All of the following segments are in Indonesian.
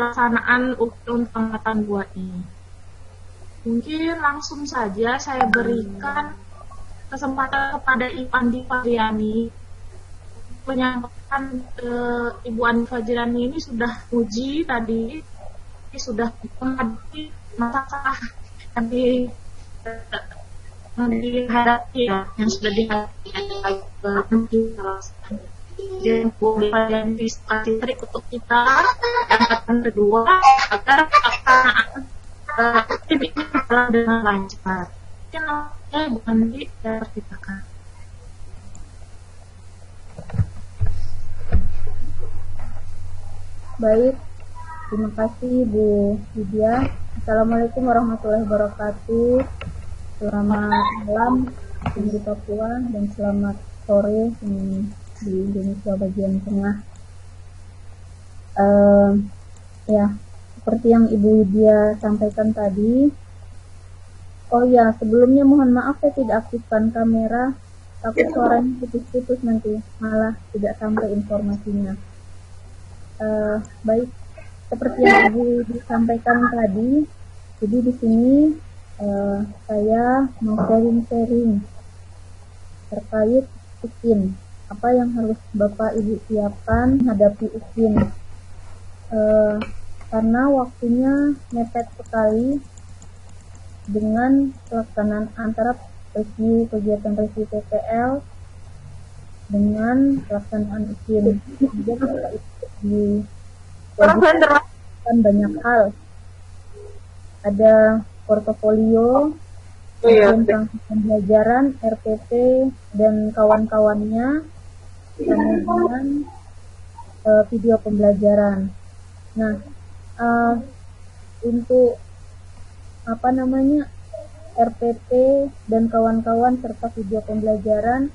pelaksanaan untuk angkatan 2 ini. Mungkin langsung saja saya berikan kesempatan kepada Ibu Andi Fajriani. Penyampaian Ibu Andi Fajriani ini sudah uji tadi, sudah menghadapi masalah yang dihadapi ya, yang sudah dihadapi dan kemudian diskusi trik untuk kita angkatan kedua agar pelaksanaan ini berjalan dengan lancar. Mungkin Bu Andi saya persilakan. Baik, terima kasih Bu Lydia. Assalamualaikum warahmatullahi wabarakatuh. Selamat malam di Papua dan selamat sore di Indonesia bagian tengah. Ya, seperti yang Ibu Lydia sampaikan tadi. Oh ya, sebelumnya mohon maaf saya tidak aktifkan kamera, takut suaranya putus-putus nanti, malah tidak sampai informasinya. Baik, seperti yang Ibu disampaikan tadi, jadi di sini saya mau sharing terkait UKIN. Apa yang harus Bapak Ibu siapkan hadapi UKIN? Karena waktunya mepet sekali dengan pelaksanaan antara kegiatan review PPL dengan pelaksanaan UKIN. Jadi diwajibkan banyak hal. Ada portofolio, kemudian pembelajaran, RPP dan kawan-kawannya, kemudian video pembelajaran. Nah, untuk RPP dan kawan-kawan serta video pembelajaran,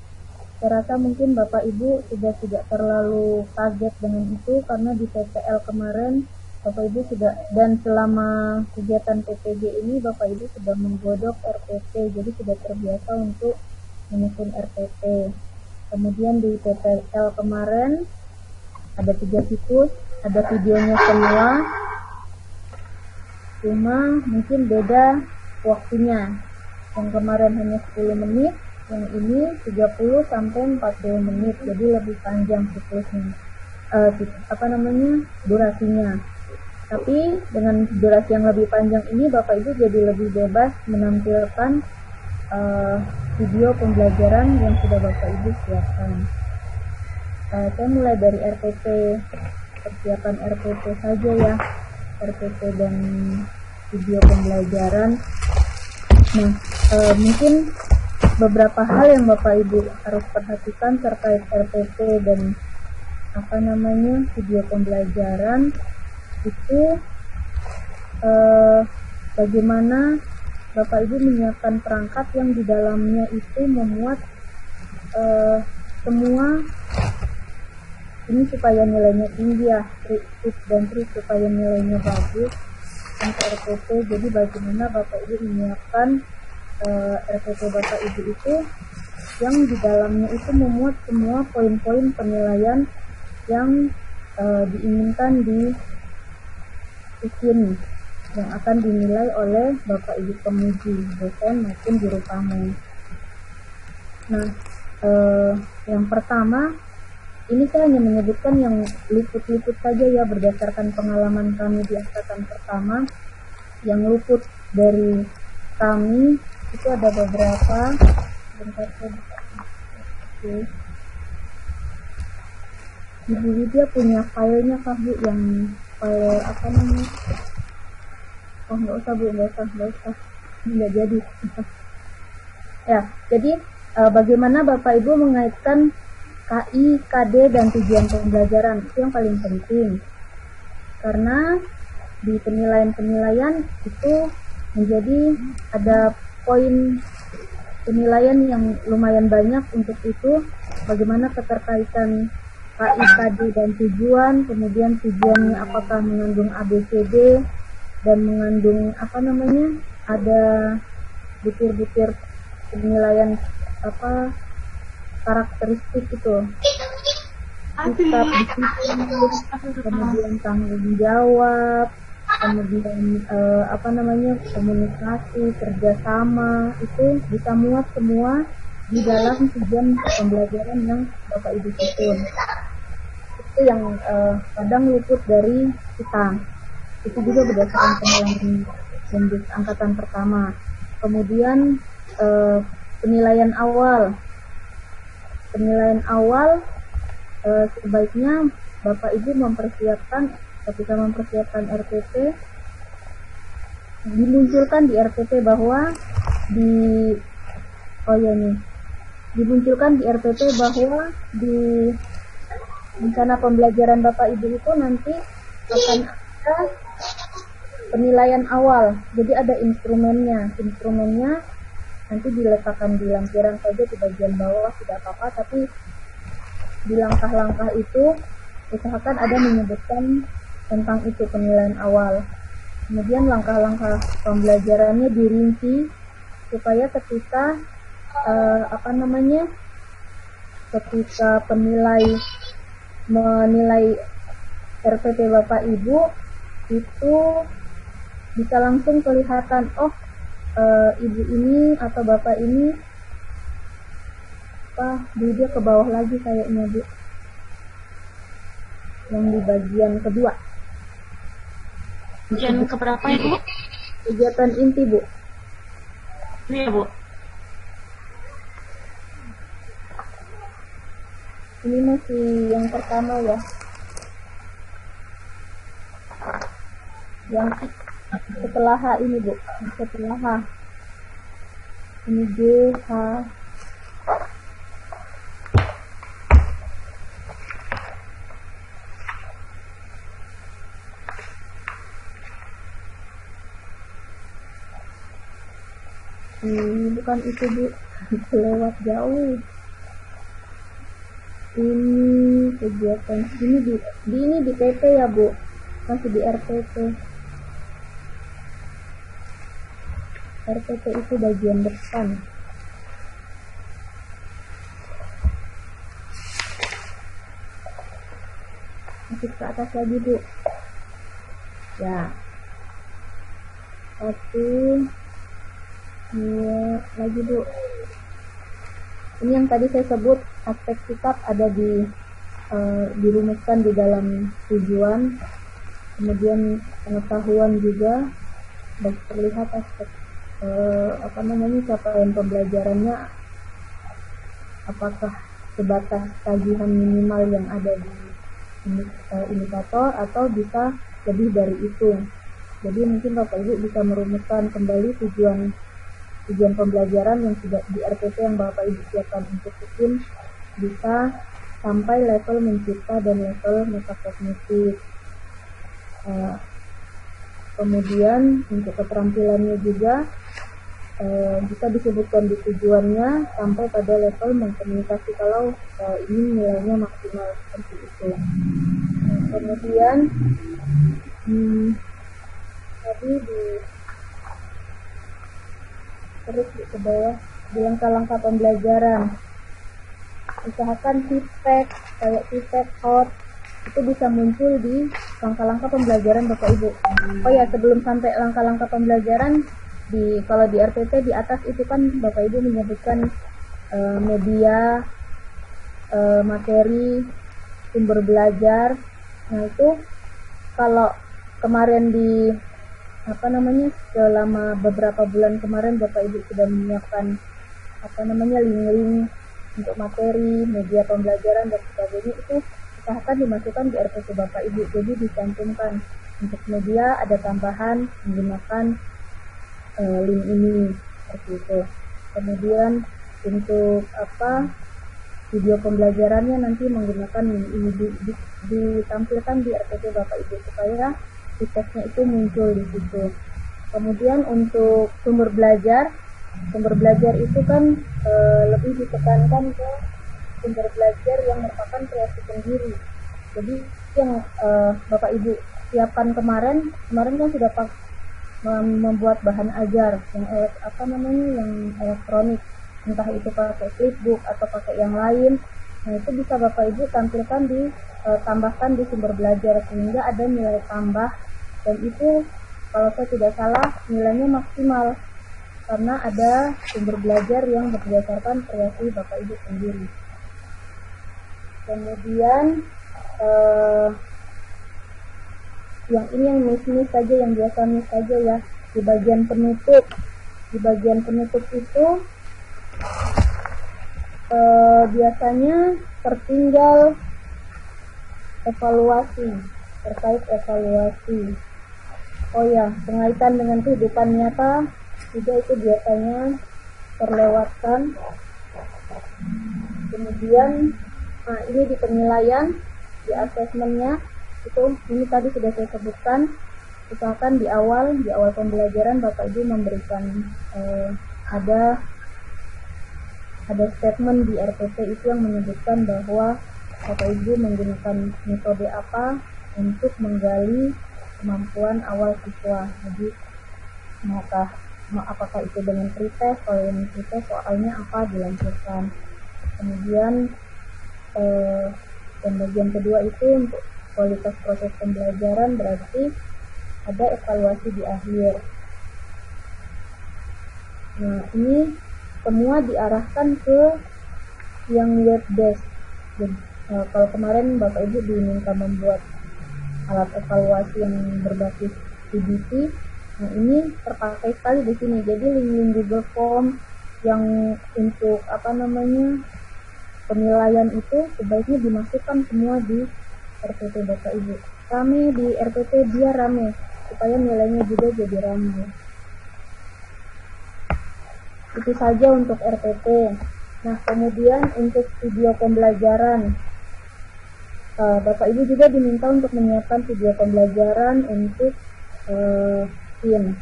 saya rasa mungkin Bapak Ibu sudah tidak terlalu kaget dengan itu, karena di PPL kemarin Bapak Ibu sudah, dan selama kegiatan PPG ini Bapak Ibu sudah menggodok RPP, jadi sudah terbiasa untuk menyusun RPP. Kemudian di PPL kemarin ada 3 situs, ada videonya semua, cuma mungkin beda waktunya. Yang kemarin hanya 10 menit, yang ini 30 sampai 40 menit, jadi lebih panjang siklusnya, durasinya. Tapi dengan durasi yang lebih panjang ini Bapak Ibu jadi lebih bebas menampilkan video pembelajaran yang sudah Bapak Ibu siapkan. Saya mulai dari RPP, persiapan RPP saja ya, RPP dan video pembelajaran. Nah, mungkin beberapa hal yang Bapak Ibu harus perhatikan terkait RPP dan video pembelajaran itu, bagaimana Bapak Ibu menyiapkan perangkat yang di dalamnya itu memuat semua ini supaya nilainya tinggi ya, tips dan trik supaya nilainya bagus untuk RPP. Jadi bagaimana Bapak Ibu menyiapkan RPP Bapak Ibu itu yang di dalamnya itu memuat semua poin-poin penilaian yang diinginkan di UKIN yang akan dinilai oleh Bapak Ibu penguji, dosen maupun juru kamu. Nah, yang pertama, ini saya hanya menyebutkan yang luput-luput saja ya, berdasarkan pengalaman kami di angkatan pertama. Yang luput dari kami itu ada beberapa. Bentar, oke. Ibu Lydia punya filenya kah Bu, yang file Oh nggak usah Bu, nggak usah, nggak jadi. Ya, jadi bagaimana Bapak Ibu mengaitkan KI, KD dan tujuan pembelajaran, itu yang paling penting. Karena di penilaian-penilaian itu menjadi ada poin penilaian yang lumayan banyak. Untuk itu bagaimana keterkaitan KI, KD dan tujuan, kemudian tujuannya apakah mengandung ABCD dan mengandung ada butir-butir penilaian karakteristik itu. sikap disiplin, kemudian tanggung jawab, kemudian komunikasi, kerjasama, itu bisa muat semua di dalam tujuan pembelajaran yang Bapak Ibu susun. Itu yang kadang luput dari kita. Itu juga berdasarkan penilaian Hendis angkatan pertama. Kemudian penilaian awal sebaiknya Bapak Ibu ketika mempersiapkan RPP, dimunculkan di RPP bahwa dimunculkan di RPP bahwa di rencana pembelajaran Bapak Ibu itu nanti akan ada penilaian awal. Jadi ada instrumennya nanti diletakkan di lampiran saja di bagian bawah, tidak apa-apa, tapi di langkah-langkah itu usahakan ada menyebutkan tentang itu penilaian awal. Kemudian langkah-langkah pembelajarannya dirinci supaya ketika ketika menilai RPP Bapak Ibu itu bisa langsung kelihatan, ibu ini atau bapak ini dia ke bawah lagi kayaknya, Bu, yang di bagian kedua. Bagian keberapa, Ibu? Kegiatan inti, Bu. Ini ya, Bu. Ini masih yang pertama ya. Yang setelah H ini, Bu. Setelah H. Ini G, H. Ini bukan itu, Bu. Lewat jauh. Ini kegiatan ini di PP ya, Bu. Masih di RPP. RPP itu bagian depan. Masih ke atas lagi, Bu. Ya. 1, 2 lagi, Bu. Ini yang tadi saya sebut aspek sikap ada dirumuskan di dalam tujuan, kemudian pengetahuan juga dan terlihat aspek capaian pembelajarannya, apakah sebatas tagihan minimal yang ada di indikator atau bisa lebih dari itu. Jadi mungkin Bapak Ibu bisa merumuskan kembali tujuan pembelajaran yang sudah di RPP yang Bapak Ibu siapkan untuk bikin, bisa sampai level mencipta dan level metakognitif. Kemudian untuk keterampilannya juga bisa disebutkan di tujuannya sampai pada level mengkomunikasi kalau ini nilainya maksimal seperti itu. Kemudian tadi terus ke bawah di langkah-langkah pembelajaran, usahakan feedback kayak feedback hot itu bisa muncul di langkah-langkah pembelajaran Bapak Ibu. Oh ya, sebelum sampai langkah-langkah pembelajaran, kalau di RPP di atas itu kan Bapak Ibu menyebutkan media, materi, sumber belajar. Nah itu kalau kemarin selama beberapa bulan kemarin Bapak Ibu sudah menyiapkan link-link untuk materi, media pembelajaran dan sebagainya, itu usahakan dimasukkan di RPP Bapak Ibu. Jadi dicantumkan untuk media ada tambahan menggunakan link ini seperti itu. Kemudian untuk video pembelajarannya nanti menggunakan link ini ditampilkan di RPP Bapak Ibu supaya teksnya itu muncul di situ. Kemudian untuk sumber belajar itu kan lebih ditekankan ke sumber belajar yang merupakan kreasi sendiri. Jadi yang Bapak Ibu siapkan kemarin kan sudah membuat bahan ajar yang yang elektronik, entah itu pakai flipbook atau pakai yang lain. Nah, itu bisa Bapak Ibu tampilkan tambahkan di sumber belajar sehingga ada nilai tambah, dan itu kalau saya tidak salah nilainya maksimal karena ada sumber belajar yang berdasarkan kreasi Bapak Ibu sendiri. Kemudian yang ini yang miss saja, yang biasa miss saja ya, di bagian penutup. Di bagian penutup itu biasanya tertinggal evaluasi, terkait evaluasi. Oh ya, pengaitan dengan kehidupan nyata juga itu biasanya terlewatkan. Kemudian, nah ini di penilaian, di asesmennya itu ini tadi sudah saya sebutkan. Misalkan di awal pembelajaran Bapak Ibu memberikan ada statement di RPT itu yang menyebutkan bahwa Bapak Ibu menggunakan metode apa untuk menggali kemampuan awal siswa. Jadi apakah itu dengan pretest, kalau yang pretest soalnya apa dilampirkan. Kemudian dan bagian kedua itu untuk kualitas proses pembelajaran, berarti ada evaluasi di akhir. Nah, ini semua diarahkan ke yang web based. Jadi, kalau kemarin Bapak Ibu diminta membuat alat evaluasi yang berbasis PBT, nah ini terpakai sekali di sini. Jadi link-link Google Form yang untuk penilaian itu sebaiknya dimasukkan semua di RPT Bapak Ibu. Rame di RPT, biar rame supaya nilainya juga jadi rame. Itu saja untuk RPT. Nah, kemudian untuk video pembelajaran, Bapak Ibu juga diminta untuk menyiapkan video pembelajaran untuk SIM.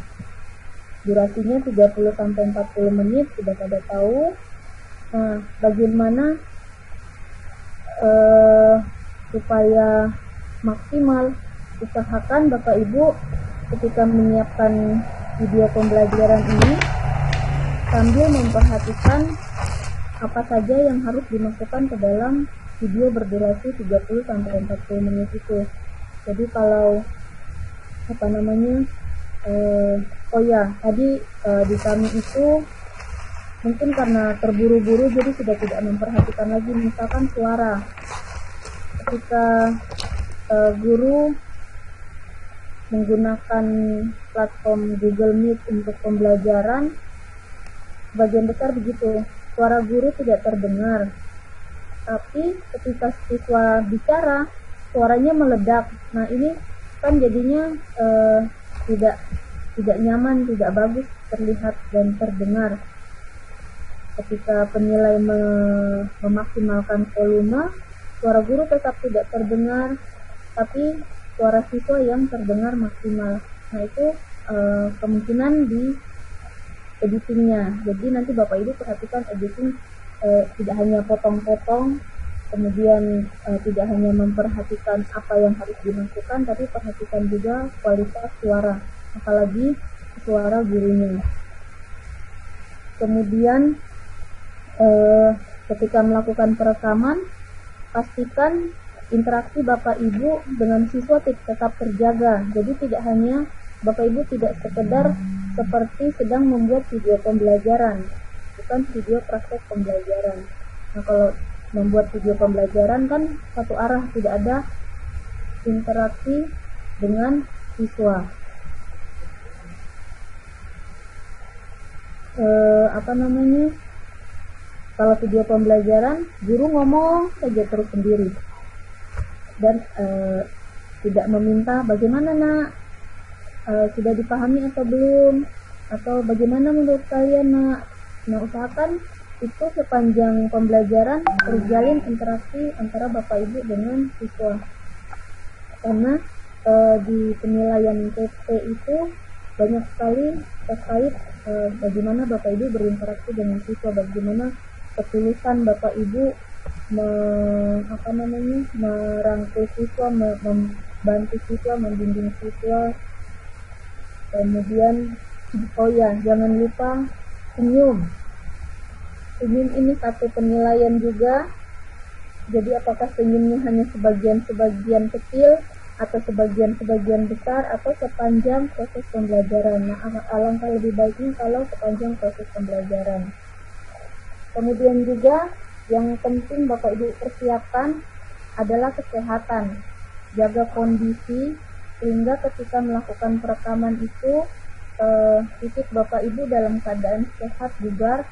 Durasinya 30-40 menit, sudah pada tahu. Nah, bagaimana supaya maksimal, usahakan Bapak Ibu ketika menyiapkan video pembelajaran ini sambil memperhatikan apa saja yang harus dimasukkan ke dalam video berdurasi 30-40 menit itu. Jadi kalau tadi di kami itu mungkin karena terburu-buru jadi sudah tidak memperhatikan lagi misalkan suara. Ketika guru menggunakan platform Google Meet untuk pembelajaran, bagian besar begitu, suara guru tidak terdengar. Tapi ketika siswa bicara, suaranya meledak. Nah, ini kan jadinya tidak nyaman, tidak bagus terlihat dan terdengar. Ketika penilai memaksimalkan volume, suara guru tetap tidak terdengar, tapi suara siswa yang terdengar maksimal. Nah, itu kemungkinan di editingnya. Jadi nanti Bapak Ibu perhatikan editing tidak hanya potong-potong, kemudian tidak hanya memperhatikan apa yang harus dimasukkan, tapi perhatikan juga kualitas suara, apalagi suara gurunya. Kemudian ketika melakukan perekaman, pastikan interaksi Bapak Ibu dengan siswa tetap terjaga. Jadi tidak hanya Bapak Ibu tidak sekedar seperti sedang membuat video pembelajaran, bukan video praktek pembelajaran. Nah, kalau membuat video pembelajaran kan satu arah, tidak ada interaksi dengan siswa. Kalau video pembelajaran, guru ngomong saja terus sendiri dan tidak meminta bagaimana nak, sudah dipahami atau belum, atau bagaimana menurut kalian nak. Nah, usahakan itu sepanjang pembelajaran terjalin interaksi antara Bapak Ibu dengan siswa, karena di penilaian TP itu banyak sekali terkait bagaimana Bapak Ibu berinteraksi dengan siswa, bagaimana ketulusan Bapak Ibu merangkul siswa, membantu siswa, membimbing siswa. Kemudian jangan lupa senyum ini satu penilaian juga. Jadi apakah senyumnya hanya sebagian-sebagian kecil atau sebagian-sebagian besar atau sepanjang proses pembelajaran. Nah, alangkah lebih baiknya kalau sepanjang proses pembelajaran. Kemudian juga yang penting Bapak Ibu persiapkan adalah kesehatan. Jaga kondisi sehingga ketika melakukan perekaman itu fisik Bapak Ibu dalam keadaan sehat, bugar.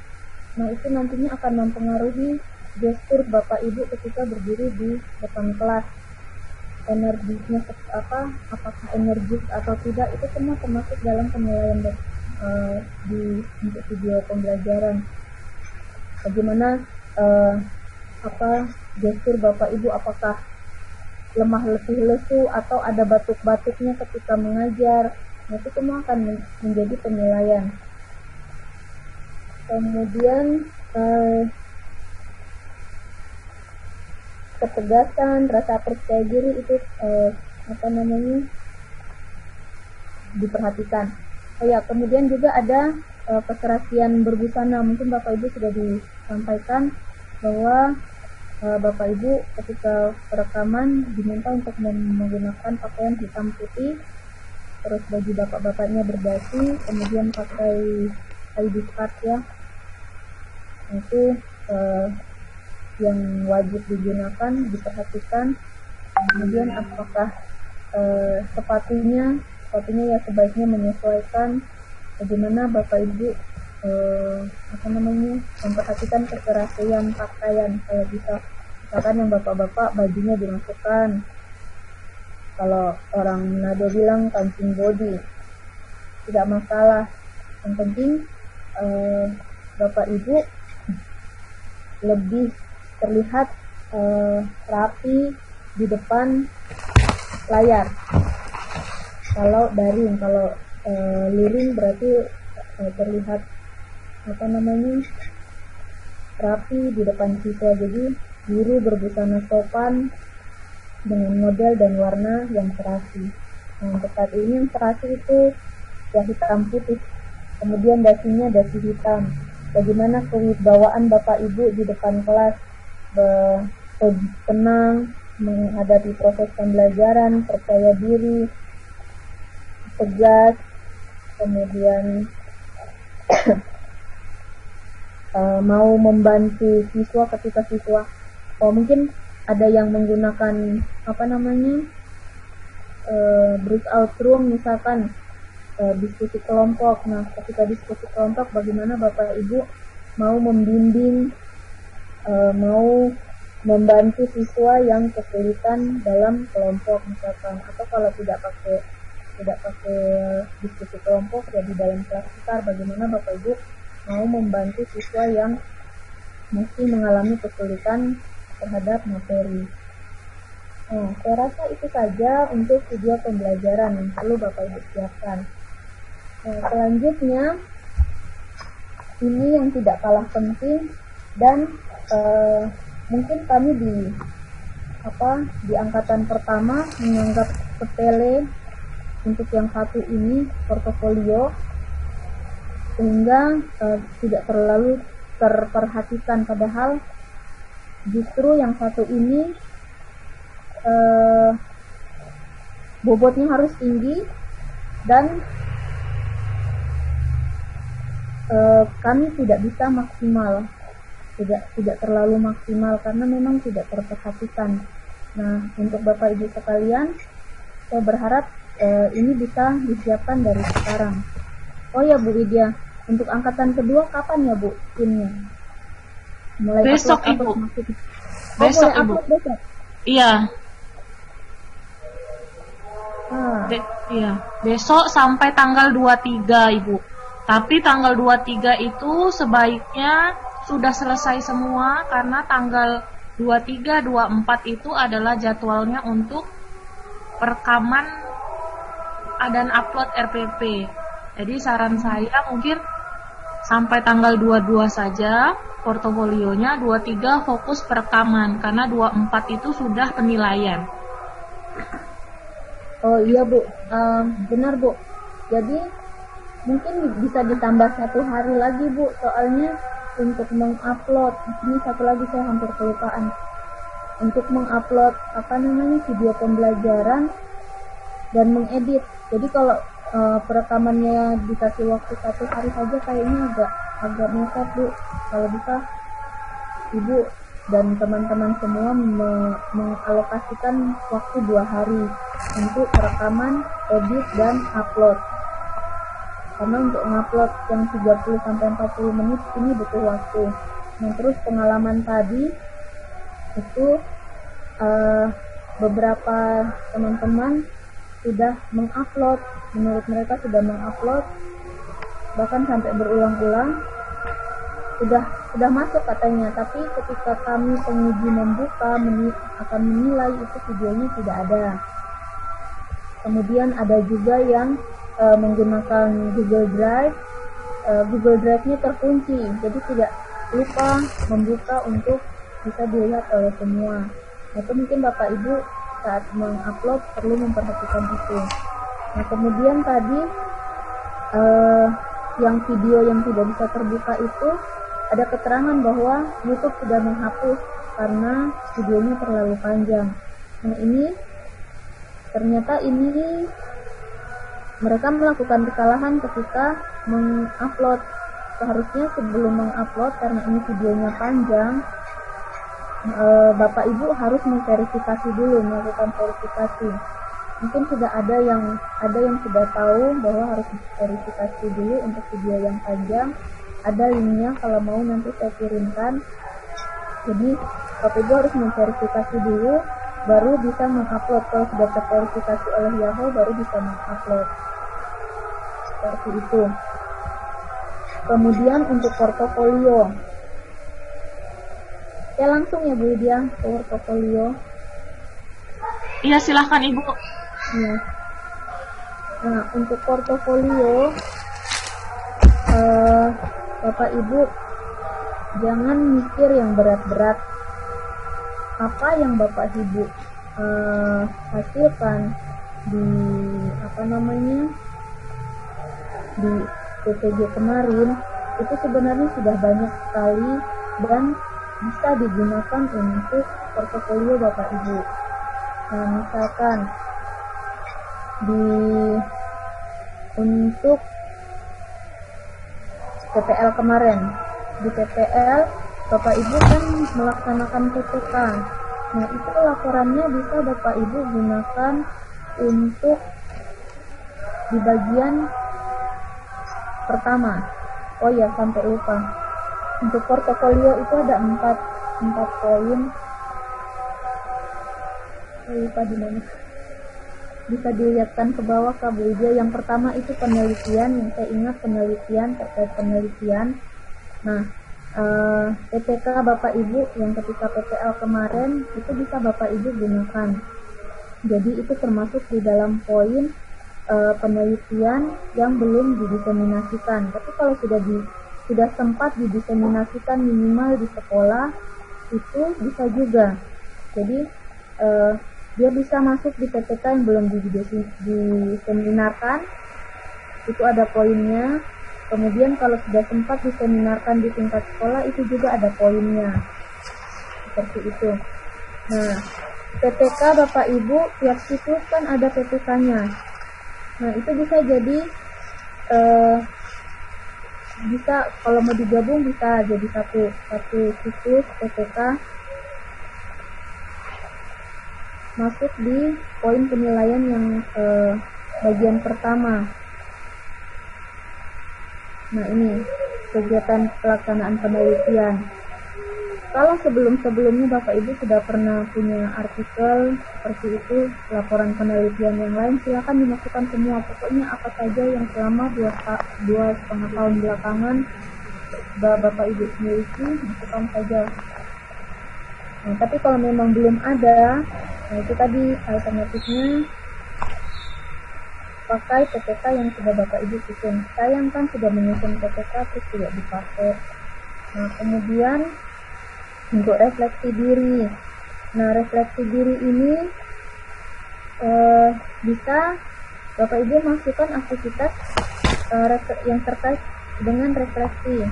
Nah, itu nantinya akan mempengaruhi gestur Bapak Ibu ketika berdiri di depan kelas. Energinya apakah energik atau tidak, itu semua termasuk dalam penilaian untuk video pembelajaran. Bagaimana gestur Bapak Ibu, apakah lemah letih lesu atau ada batuk-batuknya ketika mengajar. Nah, itu semua akan menjadi penilaian. Kemudian ketegasan, rasa percaya diri itu diperhatikan. Kemudian juga ada keserasian berbusana. Mungkin Bapak Ibu sudah disampaikan bahwa Bapak Ibu ketika perekaman diminta untuk menggunakan pakaian hitam putih, terus baju bapak-bapaknya berdasi, kemudian pakai ID card ya. Itu yang wajib digunakan, diperhatikan. Kemudian apakah sepatunya ya sebaiknya menyesuaikan. Bagaimana Bapak Ibu memperhatikan keserasian pakaian. Kalau bisa, misalkan yang bapak-bapak bajunya dimasukkan, kalau orang Manado bilang kancing body, tidak masalah. Yang penting Bapak Ibu lebih terlihat rapi di depan layar. Kalau daring, kalau luring berarti terlihat rapi di depan siswa. Jadi guru berbusana sopan dengan model dan warna yang serasi. Nah, untuk saat ini yang serasi itu ya hitam putih, kemudian dasinya dasi hitam. Bagaimana kewibawaan Bapak Ibu di depan kelas, tenang menghadapi proses pembelajaran, percaya diri, tegas, kemudian mau membantu siswa ketika siswa mungkin ada yang menggunakan breakout room, misalkan diskusi kelompok. Nah, ketika diskusi kelompok bagaimana Bapak Ibu mau membimbing, mau membantu siswa yang kesulitan dalam kelompok misalkan, atau kalau tidak pakai diskusi kelompok ya di dalam kelas besar, bagaimana Bapak Ibu mau membantu siswa yang mesti mengalami kesulitan terhadap materi. Nah, saya rasa itu saja untuk video pembelajaran yang perlu Bapak Ibu siapkan. Nah, selanjutnya ini yang tidak kalah penting dan mungkin kami di angkatan pertama menganggap sepele untuk yang satu ini, portofolio, sehingga tidak terlalu terperhatikan, padahal justru yang satu ini bobotnya harus tinggi dan kami tidak bisa maksimal, tidak terlalu maksimal karena memang tidak terperhatikan. Nah, untuk Bapak Ibu sekalian, saya berharap ini bisa disiapkan dari sekarang. Oh ya Bu Widya, untuk angkatan kedua kapan ya Bu timnya? Mulai besok Ibu. Besok Ibu. Besok. Iya. Iya, besok sampai tanggal 23 Ibu. Tapi tanggal 23 itu sebaiknya sudah selesai semua karena tanggal 23, 24 itu adalah jadwalnya untuk perekaman dan upload RPP. Jadi saran saya mungkin sampai tanggal 22 saja portofolionya, 23 fokus perekaman karena 24 itu sudah penilaian. Oh iya Bu, benar Bu. Jadi mungkin bisa ditambah 1 hari lagi Bu, soalnya untuk mengupload ini satu lagi saya hampir kelupaan. untuk mengupload video pembelajaran dan mengedit. Jadi kalau perekamannya dikasih waktu 1 hari saja kayaknya agak mepet Bu. Kalau bisa Ibu dan teman-teman semua mengalokasikan waktu 2 hari untuk perekaman, edit, dan upload. Karena untuk ngupload yang 30-40 menit ini butuh waktu. Nah, terus pengalaman tadi itu beberapa teman-teman sudah mengupload, menurut mereka sudah mengupload bahkan sampai berulang-ulang, sudah masuk katanya, tapi ketika kami penguji membuka akan menilai itu videonya tidak ada. Kemudian ada juga yang menggunakan Google Drive, Google Drive-nya terkunci, jadi tidak lupa membuka untuk bisa dilihat oleh semua. Itu mungkin Bapak Ibu saat mengupload perlu memperhatikan itu. Nah, kemudian tadi yang video yang tidak bisa terbuka itu ada keterangan bahwa YouTube sudah menghapus karena videonya terlalu panjang. Nah, ini ternyata mereka melakukan kesalahan ketika mengupload. Seharusnya sebelum mengupload, karena ini videonya panjang, Bapak Ibu harus memverifikasi dulu, melakukan verifikasi. Mungkin sudah ada yang sudah tahu bahwa harus verifikasi dulu untuk video yang panjang. Ada linknya, kalau mau nanti saya kirimkan. Jadi Bapak Ibu harus memverifikasi dulu, baru bisa mengupload. Kalau sudah terverifikasi oleh Yahoo, baru bisa mengupload. Seperti itu. Kemudian untuk portofolio, ya langsung ya Bu Lydia, portofolio. Iya, silahkan Ibu. Ya. Nah, untuk portofolio, Bapak Ibu jangan mikir yang berat-berat. Apa yang Bapak Ibu hasilkan di di PPG kemarin itu sebenarnya sudah banyak sekali dan bisa digunakan untuk portofolio Bapak Ibu. Nah, misalkan untuk PPL kemarin, di PPL Bapak Ibu kan melaksanakan PPK. Nah, itu laporannya bisa Bapak Ibu gunakan untuk di bagian pertama. Oh ya, sampai lupa. Untuk portofolio itu ada 4 poin. Saya lupa di mana. Bisa dilihatkan ke bawah Kak Bu Ija. Yang pertama itu penelitian, yang saya ingat penelitian, terkait penelitian. Nah, PPK Bapak Ibu yang ketika PPL kemarin itu bisa Bapak Ibu gunakan. Jadi itu termasuk di dalam poin penelitian yang belum didiseminasikan. Tapi kalau sudah sempat didiseminasikan minimal di sekolah, itu bisa juga. Jadi dia bisa masuk di PPK yang belum diseminarkan, itu ada poinnya. Kemudian kalau sudah sempat diseminarkan di tingkat sekolah, itu juga ada poinnya. Seperti itu. Nah, PPK Bapak Ibu tiap situs kan ada PPK-nya. Nah, itu bisa jadi bisa kalau mau digabung bisa jadi satu situs PPK masuk di poin penilaian yang bagian pertama. Nah, ini kegiatan pelaksanaan penelitian. Kalau sebelumnya Bapak Ibu sudah pernah punya artikel seperti itu, laporan penelitian yang lain, silakan dimasukkan semua. Pokoknya apa saja yang selama 2,5 tahun belakangan Bapak Ibu miliki, masukkan saja. Nah, tapi kalau memang belum ada, nah itu tadi alternatifnya pakai PPK yang sudah Bapak Ibu susun. Sayang kan sudah menyusun PPK terus tidak dipakai. Nah, kemudian untuk refleksi diri. Nah, refleksi diri ini bisa Bapak Ibu masukkan aktivitas yang terkait dengan refleksi.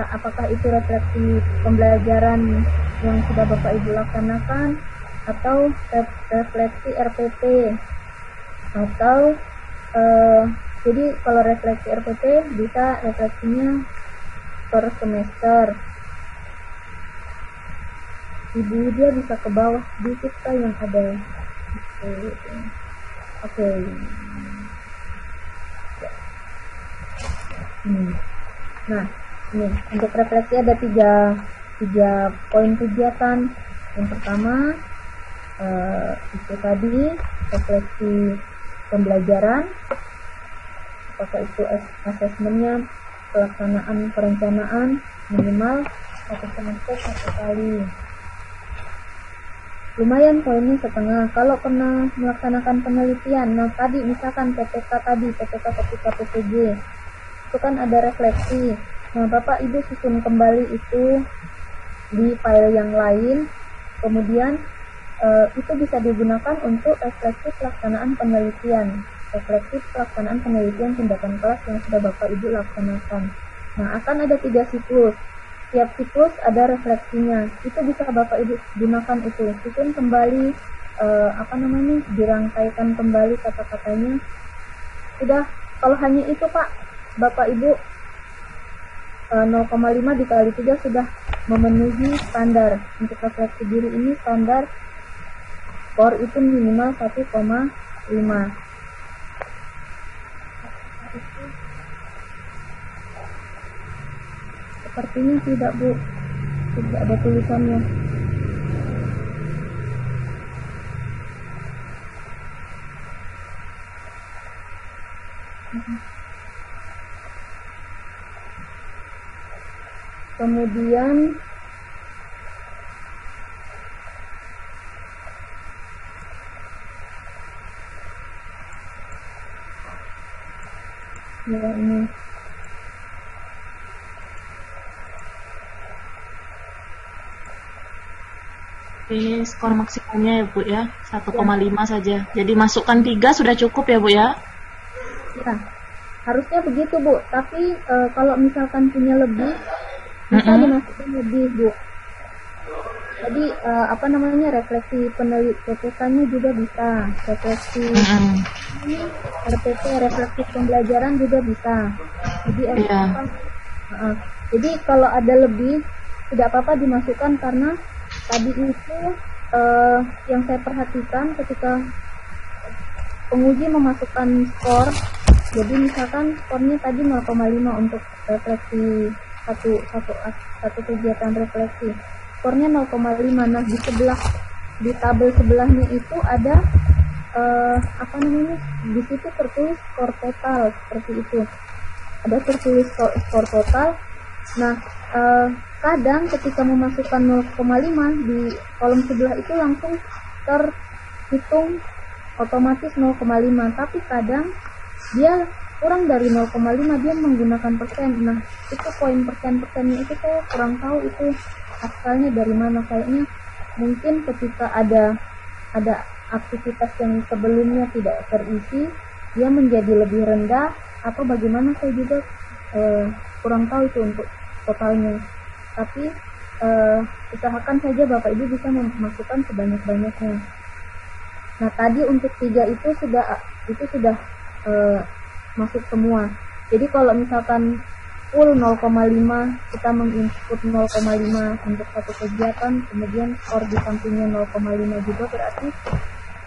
bisa apakah itu refleksi pembelajaran yang sudah Bapak Ibu laksanakan, atau refleksi RPP, atau jadi kalau refleksi RPP bisa refleksinya per semester. Ibu dia bisa ke bawah dikit kah yang ada. Oke. Nah, ini untuk refleksi ada tiga poin kegiatan. Yang pertama itu tadi refleksi pembelajaran, apakah itu asesmennya, pelaksanaan perencanaan minimal 1 semester 1 kali. Lumayan poinnya setengah. Kalau pernah melaksanakan penelitian, nah tadi misalkan PPK ketika PPG, itu kan ada refleksi. Nah, Bapak Ibu susun kembali itu di file yang lain, kemudian itu bisa digunakan untuk refleksi pelaksanaan penelitian, tindakan kelas yang sudah Bapak Ibu laksanakan. Nah, akan ada 3 siklus. Tiap siklus ada refleksinya. Itu bisa Bapak Ibu gunakan itu. Susun kembali, dirangkaikan kembali kata-katanya. Sudah, kalau hanya itu Pak, Bapak Ibu 0,5 dikali 3 sudah memenuhi standar. Untuk refleksi diri ini standar skor itu minimal 1,5. Sepertinya tidak Bu, tidak ada tulisannya. Kemudian ya ini skor maksimalnya ya Bu ya, 1,5 saja. Jadi masukkan 3 sudah cukup ya Bu ya? Ya, harusnya begitu Bu. Tapi kalau misalkan punya lebih, bisa dimasukkan lebih Bu. Jadi refleksi PPK-nya juga bisa, refleksi RPP, refleksi pembelajaran juga bisa. Jadi jadi kalau ada lebih tidak apa-apa dimasukkan, karena tadi itu yang saya perhatikan ketika penguji memasukkan skor, jadi misalkan skornya tadi 0,5 untuk refleksi satu kegiatan refleksi, skornya 0,5. Nah, di tabel sebelahnya itu ada di situ tertulis skor total, seperti itu. Ada tertulis skor total. Nah, kadang ketika memasukkan 0,5 di kolom sebelah itu langsung terhitung otomatis 0,5, tapi kadang dia kurang dari 0,5, dia menggunakan persen. Nah, itu poin persennya itu saya kurang tahu itu asalnya dari mana. Kayaknya mungkin ketika ada aktivitas yang sebelumnya tidak terisi, dia menjadi lebih rendah, atau bagaimana, saya juga kurang tahu itu untuk totalnya. Tapi usahakan saja Bapak Ibu bisa memasukkan sebanyak-banyaknya. Nah, tadi untuk 3 itu sudah masuk semua. Jadi kalau misalkan full 0,5, kita menginput 0,5 untuk satu kegiatan, kemudian skor di sampingnya 0,5 juga, berarti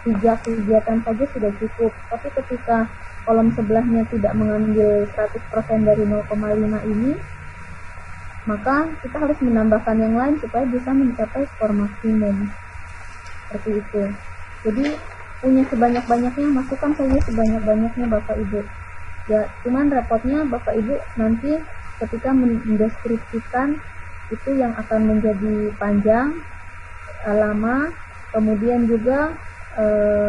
3 kegiatan saja sudah cukup. Tapi ketika kolom sebelahnya tidak mengambil 100% dari 0,5 ini, maka kita harus menambahkan yang lain supaya bisa mencapai skor maksimum. Seperti itu. Jadi punya sebanyak-banyaknya, masukkan saja sebanyak-banyaknya Bapak Ibu. Ya, cuman repotnya Bapak Ibu nanti ketika mendeskripsikan itu yang akan menjadi panjang, lama. Kemudian juga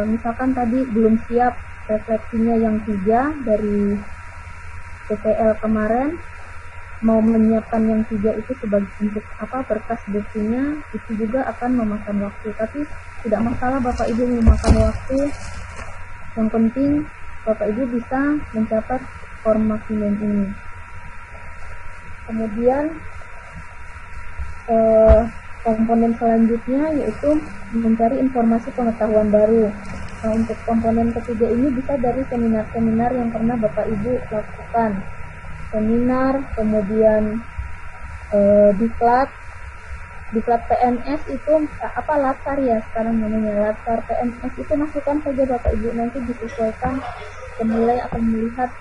misalkan tadi belum siap refleksinya yang 3 dari PPL kemarin, mau menyiapkan yang 3 itu sebagai untuk berkas buktinya, itu juga akan memakan waktu. Tapi tidak masalah Bapak Ibu memakan waktu, yang penting Bapak Ibu bisa mencapai skor maksimum ini. Kemudian komponen selanjutnya yaitu mencari informasi pengetahuan baru. Nah, untuk komponen ketiga ini bisa dari seminar-seminar yang pernah Bapak Ibu lakukan. Seminar, kemudian diklat PNS itu latar ya sekarang namanya, latar PNS itu masukkan saja Bapak Ibu, nanti disesuaikan penilai akan melihat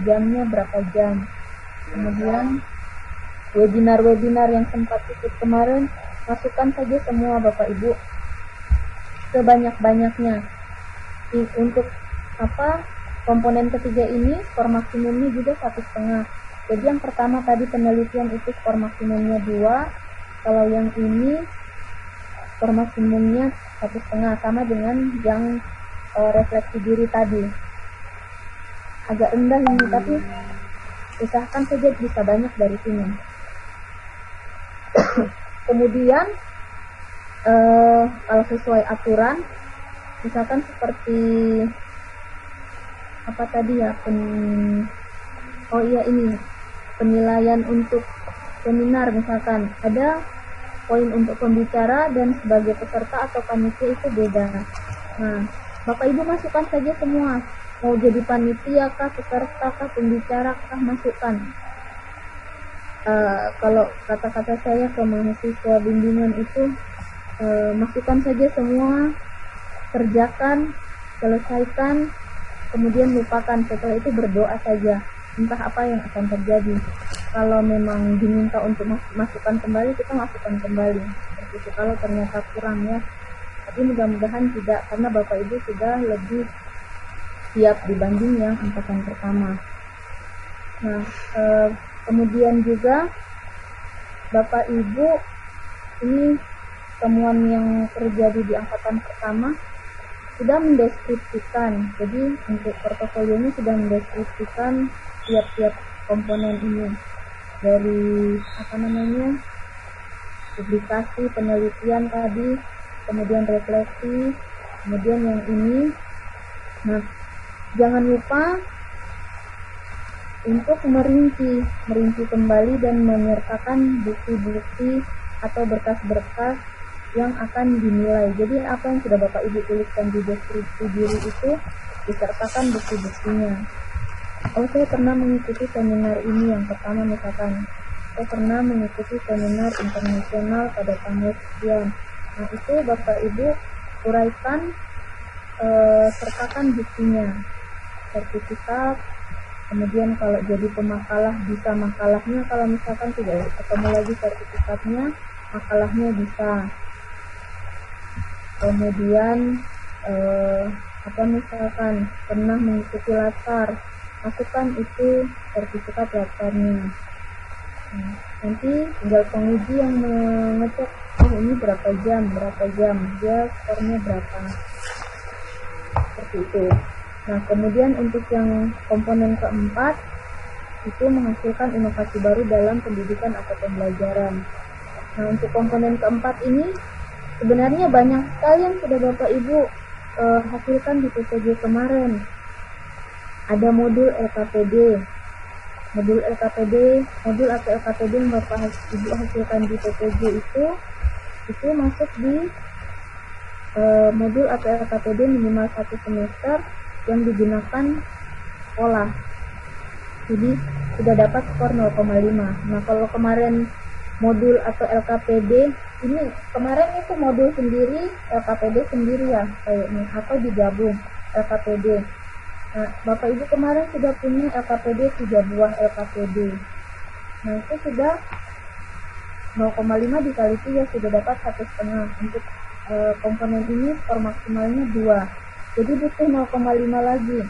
jamnya berapa jam. Kemudian webinar yang sempat ikut kemarin, masukkan saja semua Bapak Ibu sebanyak-banyaknya. Untuk komponen ketiga ini skor maksimumnya juga 1,5. Jadi yang pertama tadi penelitian itu skor maksimumnya 2, kalau yang ini skor maksimumnya 1,5, sama dengan yang refleksi diri tadi. Agak rendah ini, tapi usahakan saja bisa banyak dari sini. Kemudian kalau sesuai aturan, misalkan seperti penilaian untuk seminar, misalkan ada poin untuk pembicara dan sebagai peserta atau panitia itu beda. Nah, Bapak Ibu masukkan saja semua, mau jadi panitia kah, peserta kah, pembicara kah, masukkan. Kalau kata-kata saya ke mahasiswa bimbingan itu, masukkan saja semua, kerjakan, selesaikan, kemudian lupakan. Setelah itu berdoa saja, entah apa yang akan terjadi. Kalau memang diminta untuk masukkan kembali, kita masukkan kembali. Seperti itu kalau ternyata kurang ya. Tapi mudah-mudahan tidak, karena Bapak Ibu sudah lebih siap dibanding yang angkatan pertama. Nah, kemudian juga Bapak Ibu, ini temuan yang terjadi di angkatan pertama sudah mendeskripsikan. Jadi untuk portofolionya sudah mendeskripsikan tiap-tiap komponen ini, dari publikasi, penelitian tadi, kemudian refleksi, kemudian yang ini. Nah, jangan lupa untuk merinci kembali dan menyertakan bukti-bukti atau berkas-berkas yang akan dinilai. Jadi apa yang sudah Bapak Ibu tuliskan di deskripsi diri itu disertakan bukti-buktinya. Saya pernah mengikuti seminar ini, yang pertama misalkan saya pernah mengikuti seminar internasional pada tanggal sekian. Nah, itu Bapak Ibu uraikan, sertakan buktinya, sertifikat. Kemudian kalau jadi pemakalah bisa makalahnya, kalau misalkan tidak ketemu lagi sertifikatnya, makalahnya bisa. Kemudian misalkan pernah mengikuti latar, masukkan itu sertifikat latarnya. Nanti tinggal penguji yang mengecek, ini berapa jam, dia skornya berapa, seperti itu. Nah, kemudian untuk yang komponen keempat itu menghasilkan inovasi baru dalam pendidikan atau pembelajaran. Nah, untuk komponen keempat ini sebenarnya banyak sekali yang sudah Bapak Ibu hasilkan di PPG kemarin. Ada modul LKPD, modul atau LKPD yang Bapak Ibu hasilkan di PPG itu masuk di modul atau LKPD minimal 1 semester yang digunakan sekolah. Jadi sudah dapat skor 0,5. Nah, kalau kemarin modul atau LKPD ini, kemarin itu modul sendiri, LKPD sendiri ya kayaknya, atau digabung LKPD. Nah, Bapak Ibu kemarin sudah punya LKPD 3 buah LKPD. Nah, itu sudah 0,5 dikali 3 sudah dapat 1,5. Untuk komponen ini skor maksimalnya 2. Jadi butuh 0,5 lagi.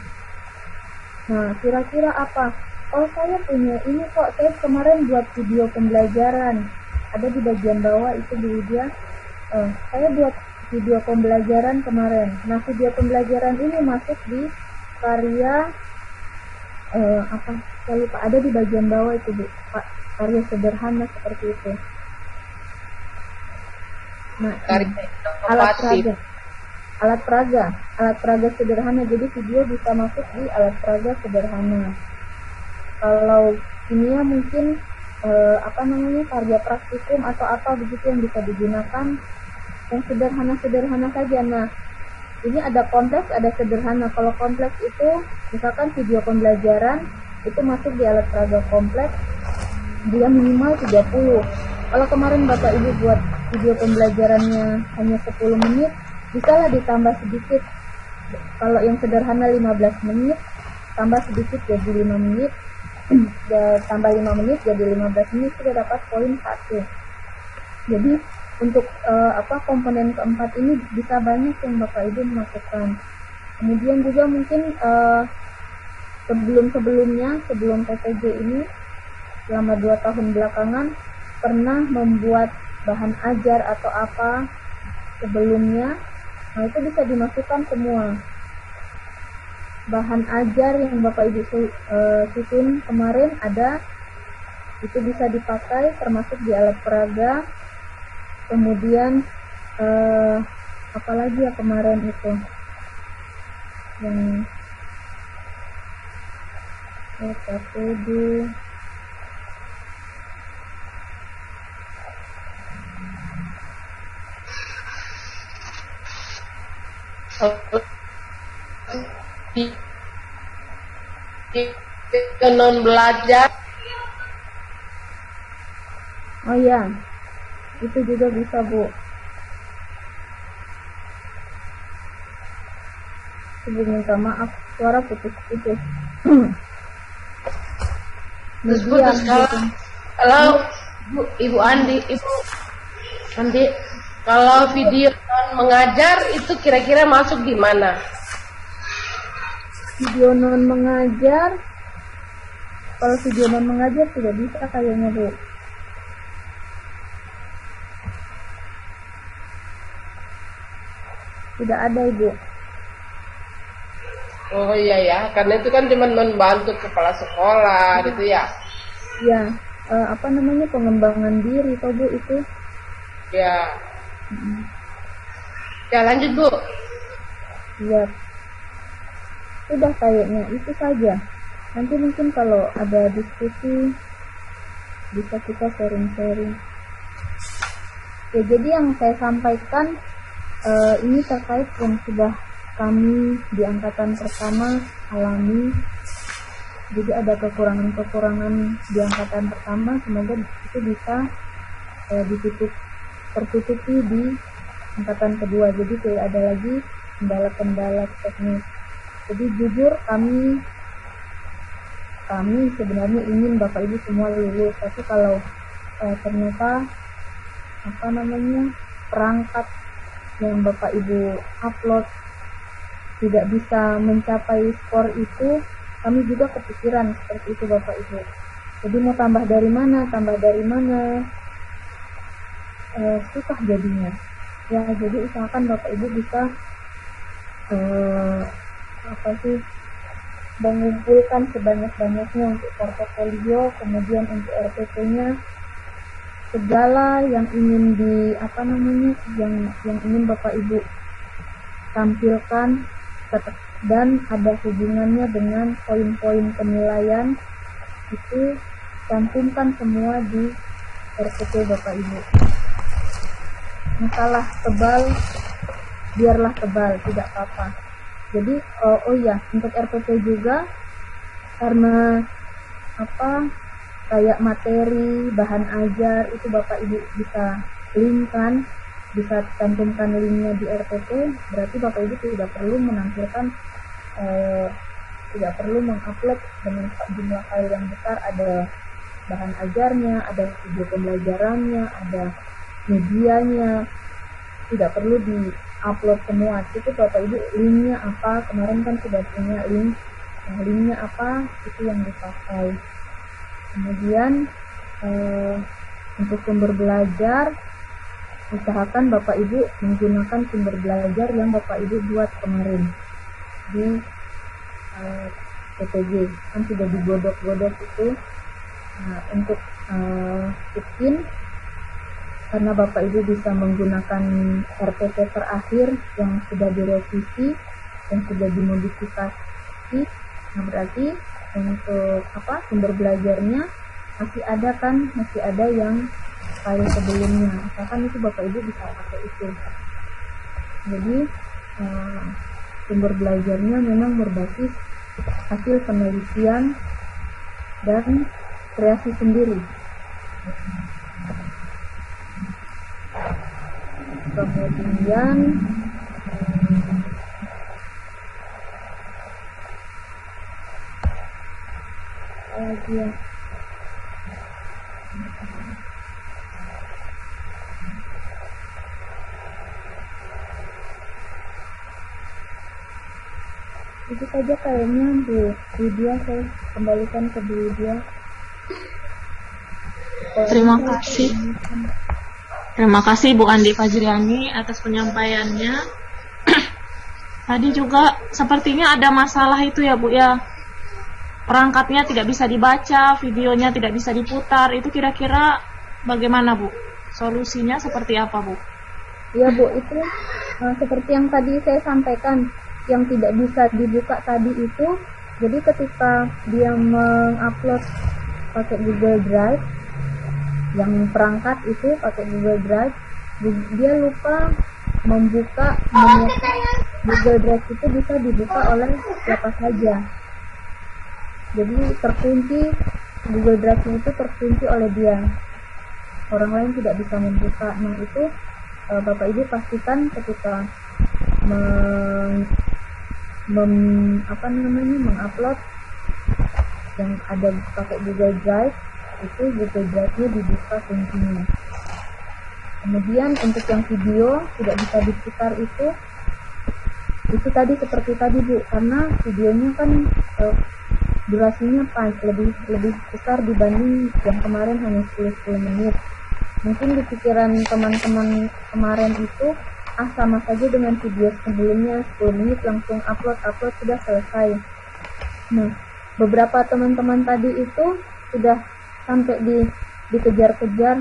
Nah, kira-kira apa? Saya punya ini kok, saya kemarin buat video pembelajaran. Ada di bagian bawah itu dulu dia. Saya buat video pembelajaran kemarin. Nah, video pembelajaran ini masuk di karya saya lupa, ada di bagian bawah itu Bu, Pak, karya sederhana seperti itu. Nah, alat peraga sederhana. Jadi video bisa masuk di alat peraga sederhana. Kalau ini ya mungkin apa namanya, karya praktikum atau apa begitu yang bisa digunakan, yang sederhana-sederhana saja. Nah, ini ada kompleks, ada sederhana. Kalau kompleks itu misalkan video pembelajaran itu masuk di alat peraga kompleks, dia minimal 30. Kalau kemarin Bapak Ibu buat video pembelajarannya hanya 10 menit, bisalah ditambah sedikit. Kalau yang sederhana 15 menit, tambah sedikit jadi 5 menit, tambah 5 menit jadi 15 menit, sudah dapat poin 1. Jadi untuk komponen keempat ini bisa banyak yang Bapak Ibu masukkan. Kemudian juga mungkin sebelum PPJ ini selama 2 tahun belakangan pernah membuat bahan ajar atau apa sebelumnya. Nah, itu bisa dimasukkan semua. Bahan ajar yang Bapak Ibu susun kemarin ada, itu bisa dipakai termasuk di alat peraga. Kemudian apalagi ya kemarin itu yang KPD, non belajar. oh ya, itu juga bisa Bu. Ibu minta maaf, suara putus-putus. Median gitu. Kalau Ibu Andi, kalau video non mengajar itu kira-kira masuk di mana? Video non mengajar, kalau video non mengajar tidak bisa kayaknya Bu. Tidak ada Ibu. Oh iya ya, karena itu kan cuma non bantu kepala sekolah gitu ya. Ya, pengembangan diri toh Bu itu. Ya. Ya lanjut Bu. Iya. Sudah kayaknya itu saja. Nanti mungkin kalau ada diskusi bisa kita sharing-sharing. Ya, jadi yang saya sampaikan ini terkait yang sudah kami di angkatan pertama alami. Jadi ada kekurangan-kekurangan di angkatan pertama, semoga itu bisa tertutupi di angkatan kedua. Jadi tidak ada lagi kendala-kendala teknis. Jadi jujur kami sebenarnya ingin Bapak Ibu semua lulus, tapi kalau ternyata perangkat yang Bapak Ibu upload tidak bisa mencapai skor itu, kami juga kepikiran seperti itu Bapak Ibu. Jadi mau tambah dari mana, susah jadinya. Ya, jadi usahakan Bapak Ibu bisa mengumpulkan sebanyak-banyaknya untuk portofolio, kemudian untuk RPP-nya, segala yang ingin yang ingin Bapak Ibu tampilkan dan ada hubungannya dengan poin-poin penilaian, itu cantumkan semua di RPP Bapak Ibu. Masalah tebal, biarlah tebal, tidak apa-apa. Jadi untuk RPP juga, karena kayak materi, bahan ajar itu Bapak Ibu bisa linkkan, bisa cantumkan linknya di RPP, berarti Bapak Ibu tidak perlu menampilkan, tidak perlu mengupload dengan jumlah file yang besar. Ada bahan ajarnya, ada video pembelajarannya, ada medianya, tidak perlu di-upload semua. Itu Bapak Ibu linknya apa, kemarin kan sudah punya link, linknya apa, itu yang dipakai. Kemudian untuk sumber belajar, usahakan Bapak Ibu menggunakan sumber belajar yang Bapak Ibu buat kemarin di PPJ, kan sudah digodok-godok itu. Nah, untuk bikin, karena Bapak Ibu bisa menggunakan RPP terakhir yang sudah direvisi, yang sudah dimodifikasi. Nah, berarti untuk sumber belajarnya masih ada yang file sebelumnya, misalkan itu Bapak Ibu bisa pakai itu. Jadi sumber belajarnya memang berbasis hasil penelitian dan kreasi sendiri. Kemudian lagi ya, itu saja kayaknya Bu Lydia, saya kembalikan ke Bu Lydia. Terima kasih. Terima kasih Bu Andi Fajriani atas penyampaiannya. Tadi juga sepertinya ada masalah itu ya Bu ya. Perangkatnya tidak bisa dibaca, videonya tidak bisa diputar. Itu kira-kira bagaimana Bu? Solusinya seperti apa Bu? Ya Bu, itu seperti yang tadi saya sampaikan, yang tidak bisa dibuka tadi itu, jadi ketika dia mengupload pakai Google Drive, yang perangkat itu pakai Google Drive, dia lupa membuka Google Drive itu bisa dibuka oleh siapa saja. Jadi terkunci, Google Drive itu terkunci oleh dia, orang lain tidak bisa membuka. Nah itu Bapak Ibu pastikan ketika mengupload yang ada pakai Google Drive, itu Google Drive-nya dibuka kuncinya. Kemudian untuk yang video tidak bisa diputar itu tadi seperti tadi Bu, karena videonya kan durasinya lebih besar dibanding yang kemarin hanya 10 menit. Mungkin di pikiran teman-teman kemarin itu sama saja dengan video sebelumnya, 10 menit langsung upload sudah selesai. Nah, beberapa teman-teman tadi itu sudah sampai dikejar-kejar,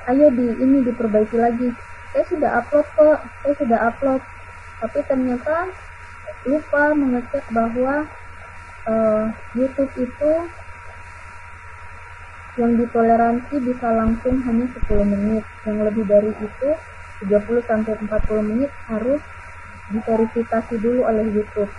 ayo diperbaiki lagi. Saya sudah upload, tapi ternyata lupa mengecek bahwa YouTube itu yang ditoleransi bisa langsung hanya 10 menit. Yang lebih dari itu 30-40 menit harus diverifikasi dulu oleh YouTube.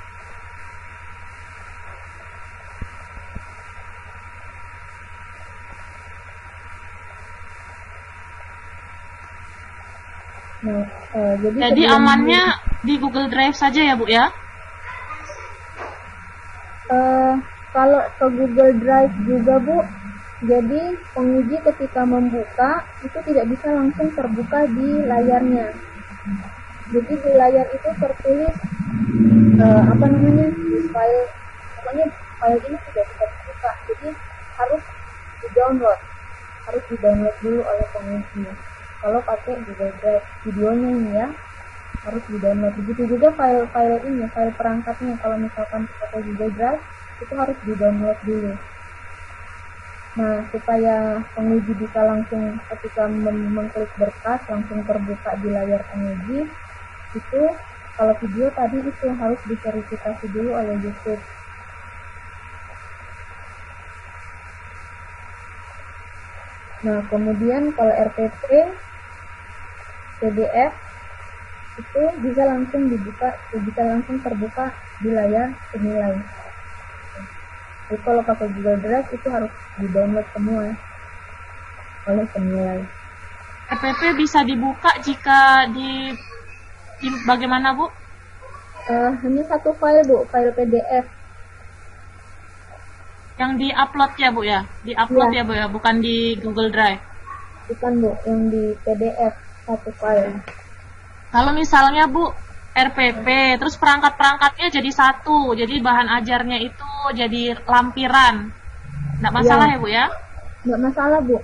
Nah, jadi amannya di Google Drive saja ya Bu ya? Kalau ke Google Drive juga Bu, jadi penguji ketika membuka itu tidak bisa langsung terbuka di layarnya. Jadi di layar itu tertulis di file, pokoknya file ini tidak bisa dibuka. Jadi harus di-download dulu oleh penguji. Kalau pakai Google Drive, videonya ini ya harus di-download. Begitu juga file perangkatnya, kalau misalkan pakai Google Drive itu harus di-download dulu. Nah, supaya penguji bisa langsung ketika mengklik berkas langsung terbuka di layar penguji, itu kalau video tadi itu harus diverifikasi dulu oleh YouTube. Nah, kemudian kalau RPP, PDF itu bisa langsung terbuka di layar penilai. Jadi kalau pakai Google Drive itu harus di-download semua oleh penilai. RPP bisa dibuka jika di bagaimana Bu? Hanya satu file Bu, file PDF. Yang di-upload ya Bu ya? Di-upload ya Bu ya, bukan di Google Drive? Bukan Bu, yang di PDF satu file. Kalau misalnya Bu RPP, terus perangkat-perangkatnya jadi satu, jadi bahan ajarnya itu jadi lampiran, nggak masalah ya Bu ya? Nggak masalah Bu,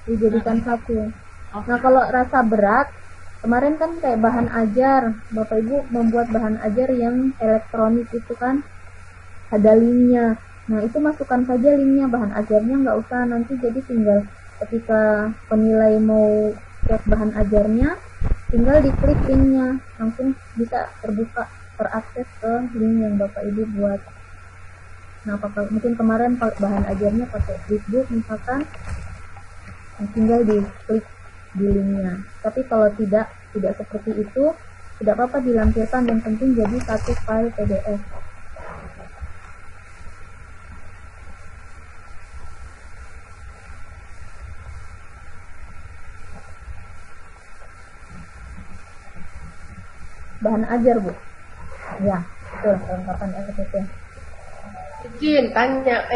dijadikan satu. Nah kalau rasa berat, kemarin kan kayak bahan ajar, Bapak Ibu membuat bahan ajar yang elektronik itu kan ada linknya. Nah itu masukkan saja linknya, bahan ajarnya nggak usah, nanti jadi tinggal ketika penilai mau cek bahan ajarnya, tinggal diklik linknya, langsung bisa terakses ke link yang Bapak Ibu buat. Nah, mungkin kemarin bahan ajarnya pakai Flipbook misalkan, tinggal diklik di linknya. Tapi kalau tidak seperti itu, tidak apa-apa dilampirkan, yang penting jadi satu file PDF. Bahan ajar, Bu. Ya, betul, kelengkapan RPP. Izin tanya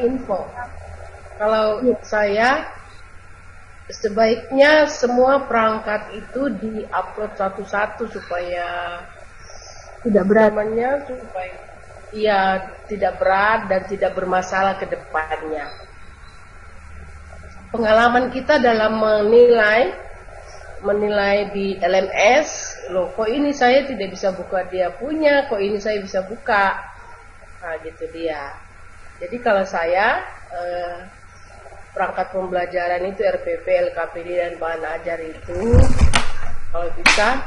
info. Kalau saya sebaiknya semua perangkat itu di-upload satu-satu supaya Tidak berat. supaya tidak berat dan tidak bermasalah ke depannya. Pengalaman kita dalam menilai di LMS, loh kok ini saya tidak bisa buka dia punya, kok ini saya bisa buka. Nah gitu dia. Jadi kalau saya perangkat pembelajaran itu RPP, LKPD dan bahan ajar itu kalau bisa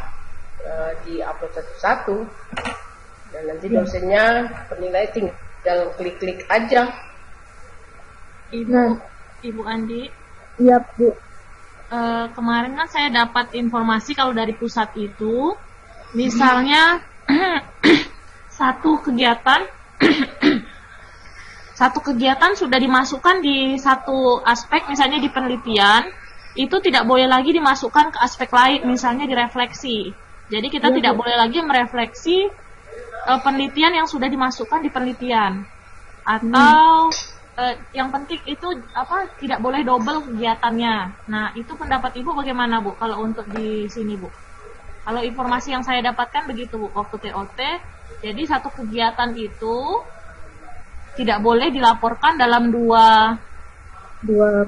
di-upload satu-satu, dan nanti dosennya penilai tinggal klik-klik aja. Ibu Andi. Iya, Bu. Kemarin kan saya dapat informasi kalau dari pusat itu, misalnya satu kegiatan sudah dimasukkan di satu aspek, misalnya di penelitian, itu tidak boleh lagi dimasukkan ke aspek lain, misalnya di refleksi. Jadi kita tidak boleh lagi merefleksi penelitian yang sudah dimasukkan di penelitian. Atau yang penting itu tidak boleh double kegiatannya. Nah, itu pendapat Ibu bagaimana, Bu, kalau untuk di sini, Bu? Kalau informasi yang saya dapatkan begitu, Bu, waktu TOT. Jadi satu kegiatan itu tidak boleh dilaporkan dalam dua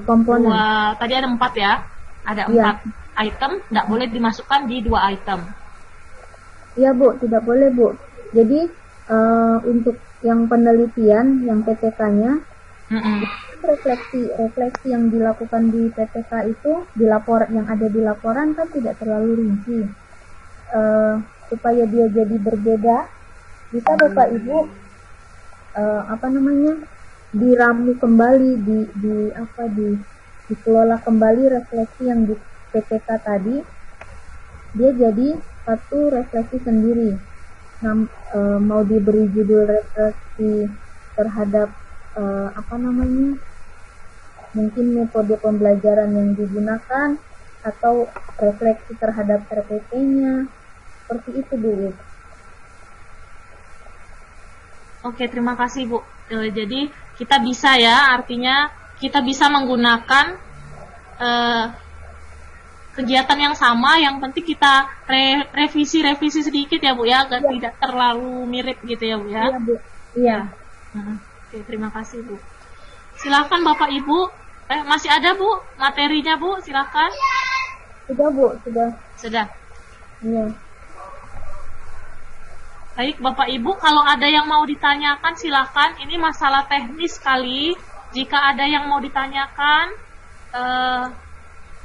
komponen. Tadi ada 4 ya. Ada 4 item, tidak boleh dimasukkan di 2 item. Iya, Bu, tidak boleh, Bu. Jadi untuk yang penelitian, yang PTK-nya, refleksi yang dilakukan di PTK itu yang ada di laporan kan tidak terlalu rinci. Supaya dia jadi berbeda, bisa Bapak Ibu diramu kembali, dikelola kembali refleksi yang di PTK tadi, dia jadi satu refleksi sendiri. Nah, mau diberi judul refleksi terhadap mungkin metode pembelajaran yang digunakan, atau refleksi terhadap RPP-nya, seperti itu, Bu. Oke, terima kasih, Bu. Jadi kita bisa ya, artinya kita bisa menggunakan kegiatan yang sama, yang penting kita revisi sedikit ya, Bu ya, agar tidak terlalu mirip gitu ya, Bu ya. Iya, Bu. Iya. Oke, terima kasih, Bu. Silakan Bapak Ibu. Masih ada, Bu, materinya, Bu? Silakan. Sudah, Bu, sudah. Iya. Baik, Bapak Ibu, kalau ada yang mau ditanyakan silakan. Ini masalah teknis sekali. Jika ada yang mau ditanyakan,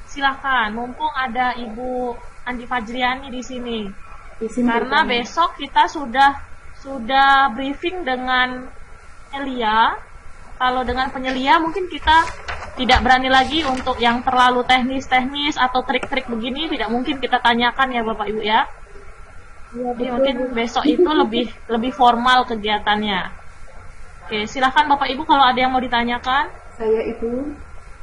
silakan. Mumpung ada Ibu Andi Fajriani di sini. Karena besok kita sudah briefing dengan Elia. Kalau dengan penyelia mungkin kita tidak berani lagi untuk yang terlalu teknis atau trik-trik begini, tidak mungkin kita tanyakan ya Bapak Ibu ya. Ya, jadi mungkin besok itu lebih formal kegiatannya. Oke, silakan Bapak Ibu kalau ada yang mau ditanyakan. Saya Ibu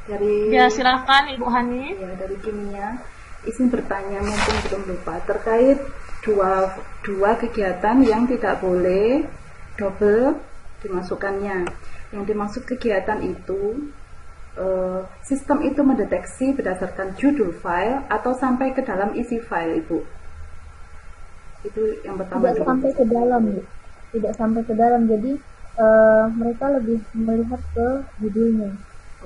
dari. Ya, silakan Ibu Hani. Ya, dari kimia. Izin bertanya, mumpung belum lupa, terkait dua kegiatan yang tidak boleh double dimasukkannya. Yang dimaksud kegiatan itu, sistem itu mendeteksi berdasarkan judul file atau sampai ke dalam isi file, Ibu. Itu yang pertama. Tidak sampai ke dalam, Bu. Tidak sampai ke dalam. Jadi mereka lebih melihat ke judulnya.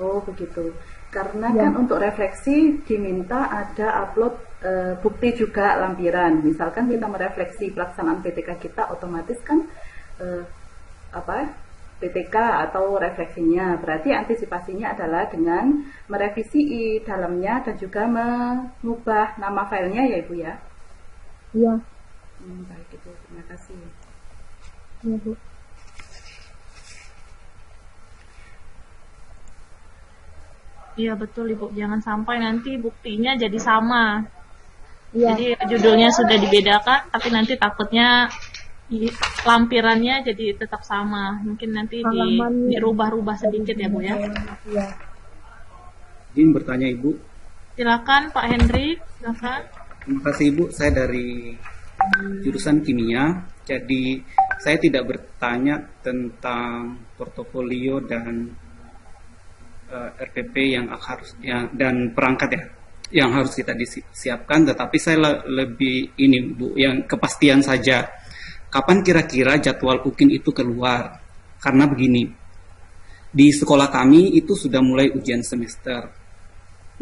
Oh, begitu. Karena kan untuk refleksi diminta ada upload bukti juga lampiran. Misalkan kita merefleksi pelaksanaan PTK kita, otomatis kan PTK atau refleksinya. Berarti antisipasinya adalah dengan merevisi dalamnya dan juga mengubah nama filenya ya Ibu ya? Iya. Baik Ibu, terima kasih. Iya Bu. Iya betul Ibu, jangan sampai nanti buktinya jadi sama. Iya, Jadi judulnya sudah dibedakan, tapi nanti takutnya lampirannya jadi tetap sama. Mungkin nanti halamannya dirubah-rubah sedikit ya Bu ya. Iya. Izin bertanya Ibu. Silakan Pak Hendrik, silakan. Terima kasih Ibu, saya dari jurusan kimia. Jadi saya tidak bertanya tentang portofolio dan RPP yang harus dan perangkat ya yang harus kita disiapkan, tetapi saya lebih ini Bu, yang kepastian saja. Kapan kira-kira jadwal UKIN itu keluar? Karena begini, di sekolah kami itu sudah mulai ujian semester.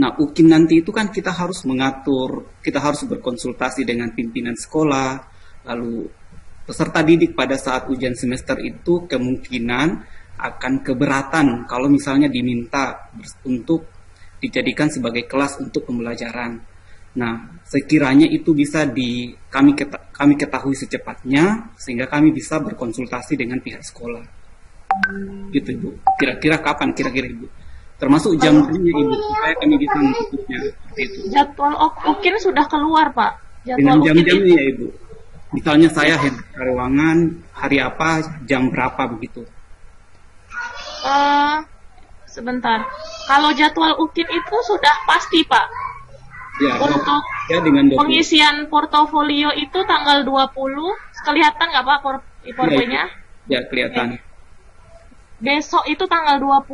Nah, UKIN nanti itu kan kita harus mengatur, kita harus berkonsultasi dengan pimpinan sekolah, lalu peserta didik pada saat ujian semester itu kemungkinan akan keberatan kalau misalnya diminta untuk dijadikan sebagai kelas untuk pembelajaran. Nah, sekiranya itu bisa kami ketahui secepatnya sehingga kami bisa berkonsultasi dengan pihak sekolah. Gitu Ibu. Kira-kira kapan kira-kira Ibu? Termasuk jamnya Ibu supaya kami bisa mengikutnya seperti itu. Jadwal UKIN sudah keluar Pak. Dengan jam-jamnya ya Ibu. Misalnya saya ruangan hari apa, jam berapa begitu. Sebentar. Kalau jadwal UKIN itu sudah pasti Pak. Ya, Untuk ya dengan pengisian portofolio itu tanggal 20. Kelihatan nggak Pak portofolionya? Ya, kelihatan. Besok itu tanggal 20.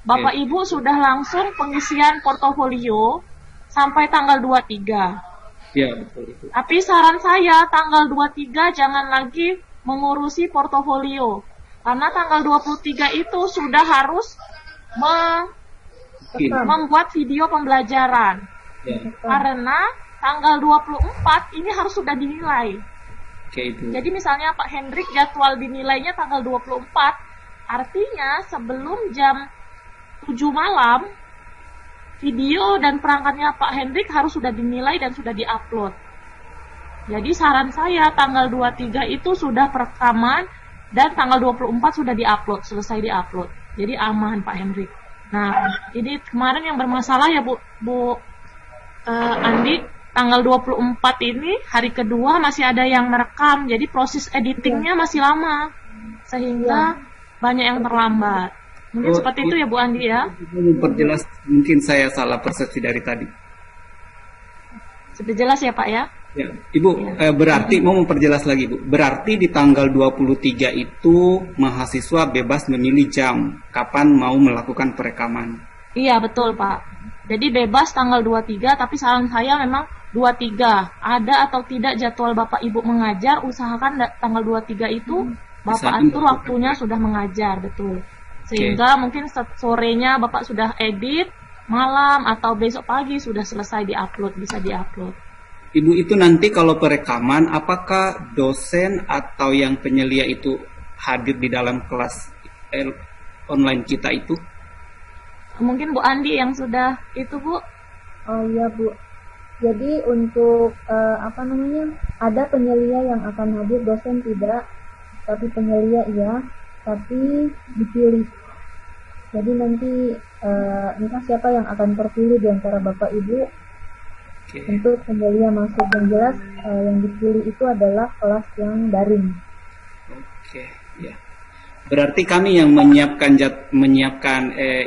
Bapak Ibu sudah langsung pengisian portofolio sampai tanggal 23. Ya, betul itu. Tapi saran saya tanggal 23 jangan lagi mengurusi portofolio. Karena tanggal 23 itu sudah harus membuat video pembelajaran. Ya. Karena tanggal 24 ini harus sudah dinilai. Oke, Ibu. Jadi misalnya Pak Hendrik jadwal dinilainya tanggal 24, artinya sebelum jam 7 malam, video dan perangkatnya Pak Hendrik harus sudah dinilai dan sudah diupload. Jadi saran saya tanggal 23 itu sudah perekaman dan tanggal 24 sudah diupload, selesai diupload. Jadi aman Pak Hendrik. Nah, ini kemarin yang bermasalah ya Bu Andi, tanggal 24 ini hari kedua masih ada yang merekam. Jadi proses editingnya masih lama. Sehingga banyak yang terlambat. Mungkin seperti itu ya Bu Andi ya. Memperjelas, mungkin saya salah persepsi dari tadi. Sudah jelas ya Pak ya? Ya, Ibu, berarti mau memperjelas lagi Bu. Berarti di tanggal 23 itu mahasiswa bebas memilih jam kapan mau melakukan perekaman. Iya, betul Pak. Jadi bebas tanggal 23, tapi saran saya memang 23. Ada atau tidak jadwal Bapak Ibu mengajar, usahakan tanggal 23 itu Bapak atur waktunya sudah mengajar, betul. Sehingga mungkin sorenya Bapak sudah edit, malam atau besok pagi sudah selesai diupload, bisa diupload. Ibu, itu nanti kalau perekaman, apakah dosen atau yang penyelia itu hadir di dalam kelas online kita itu? Mungkin Bu Andi yang sudah itu Bu. Oh iya Bu. Jadi untuk ada penyelia yang akan hadir, dosen tidak. Tapi penyelia iya, tapi dipilih. Jadi nanti entah siapa yang akan terpilih di antara Bapak Ibu. Untuk penyelia masuk, yang jelas yang dipilih itu adalah kelas yang daring. Oke, ya. Berarti kami yang menyiapkan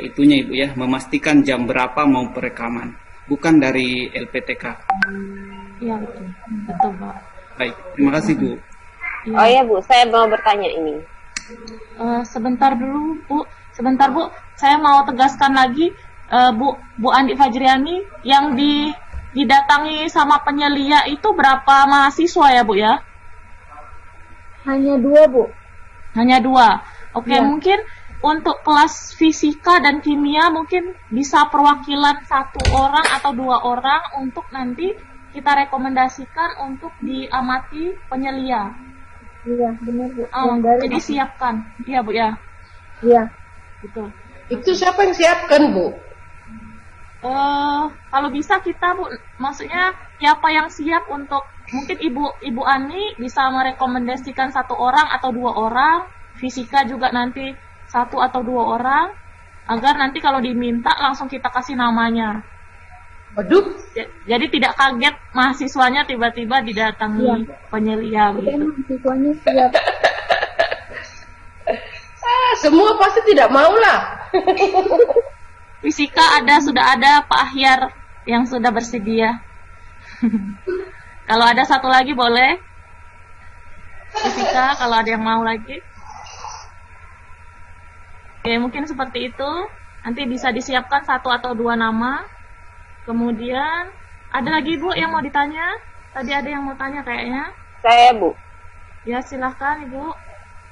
itunya Ibu ya, memastikan jam berapa mau perekaman, bukan dari LPTK. Iya betul, betul Pak. Baik, terima kasih Bu. Ya. Oh ya Bu, saya mau bertanya ini. Sebentar dulu Bu, sebentar Bu, saya mau tegaskan lagi Bu Andi Fajriani yang didatangi sama penyelia itu berapa mahasiswa ya Bu ya? Hanya 2 Bu. Hanya 2. Oke, mungkin untuk kelas fisika dan kimia mungkin bisa perwakilan 1 orang atau 2 orang untuk nanti kita rekomendasikan untuk diamati penyelia. Iya, benar Bu. Jadi siapkan. Iya Bu ya. Iya. Betul. Itu siapa yang siapkan Bu? Kalau bisa kita Bu, maksudnya siapa yang siap untuk mungkin Ibu Ani bisa merekomendasikan 1 orang atau 2 orang, fisika juga nanti 1 atau 2 orang, agar nanti kalau diminta langsung kita kasih namanya. Waduh, Jadi tidak kaget mahasiswanya tiba-tiba didatangi Iya. penyelia Jadi begitu. emang siswanya siap. semua pasti tidak mau lah. Fisika sudah ada Pak Ahyar yang sudah bersedia. Kalau ada satu lagi boleh. Fisika kalau ada yang mau lagi. Oke, mungkin seperti itu. Nanti bisa disiapkan 1 atau 2 nama. Kemudian ada lagi Bu yang mau ditanya? Tadi ada yang mau tanya kayaknya. Saya, Bu. Ya, silahkan Ibu.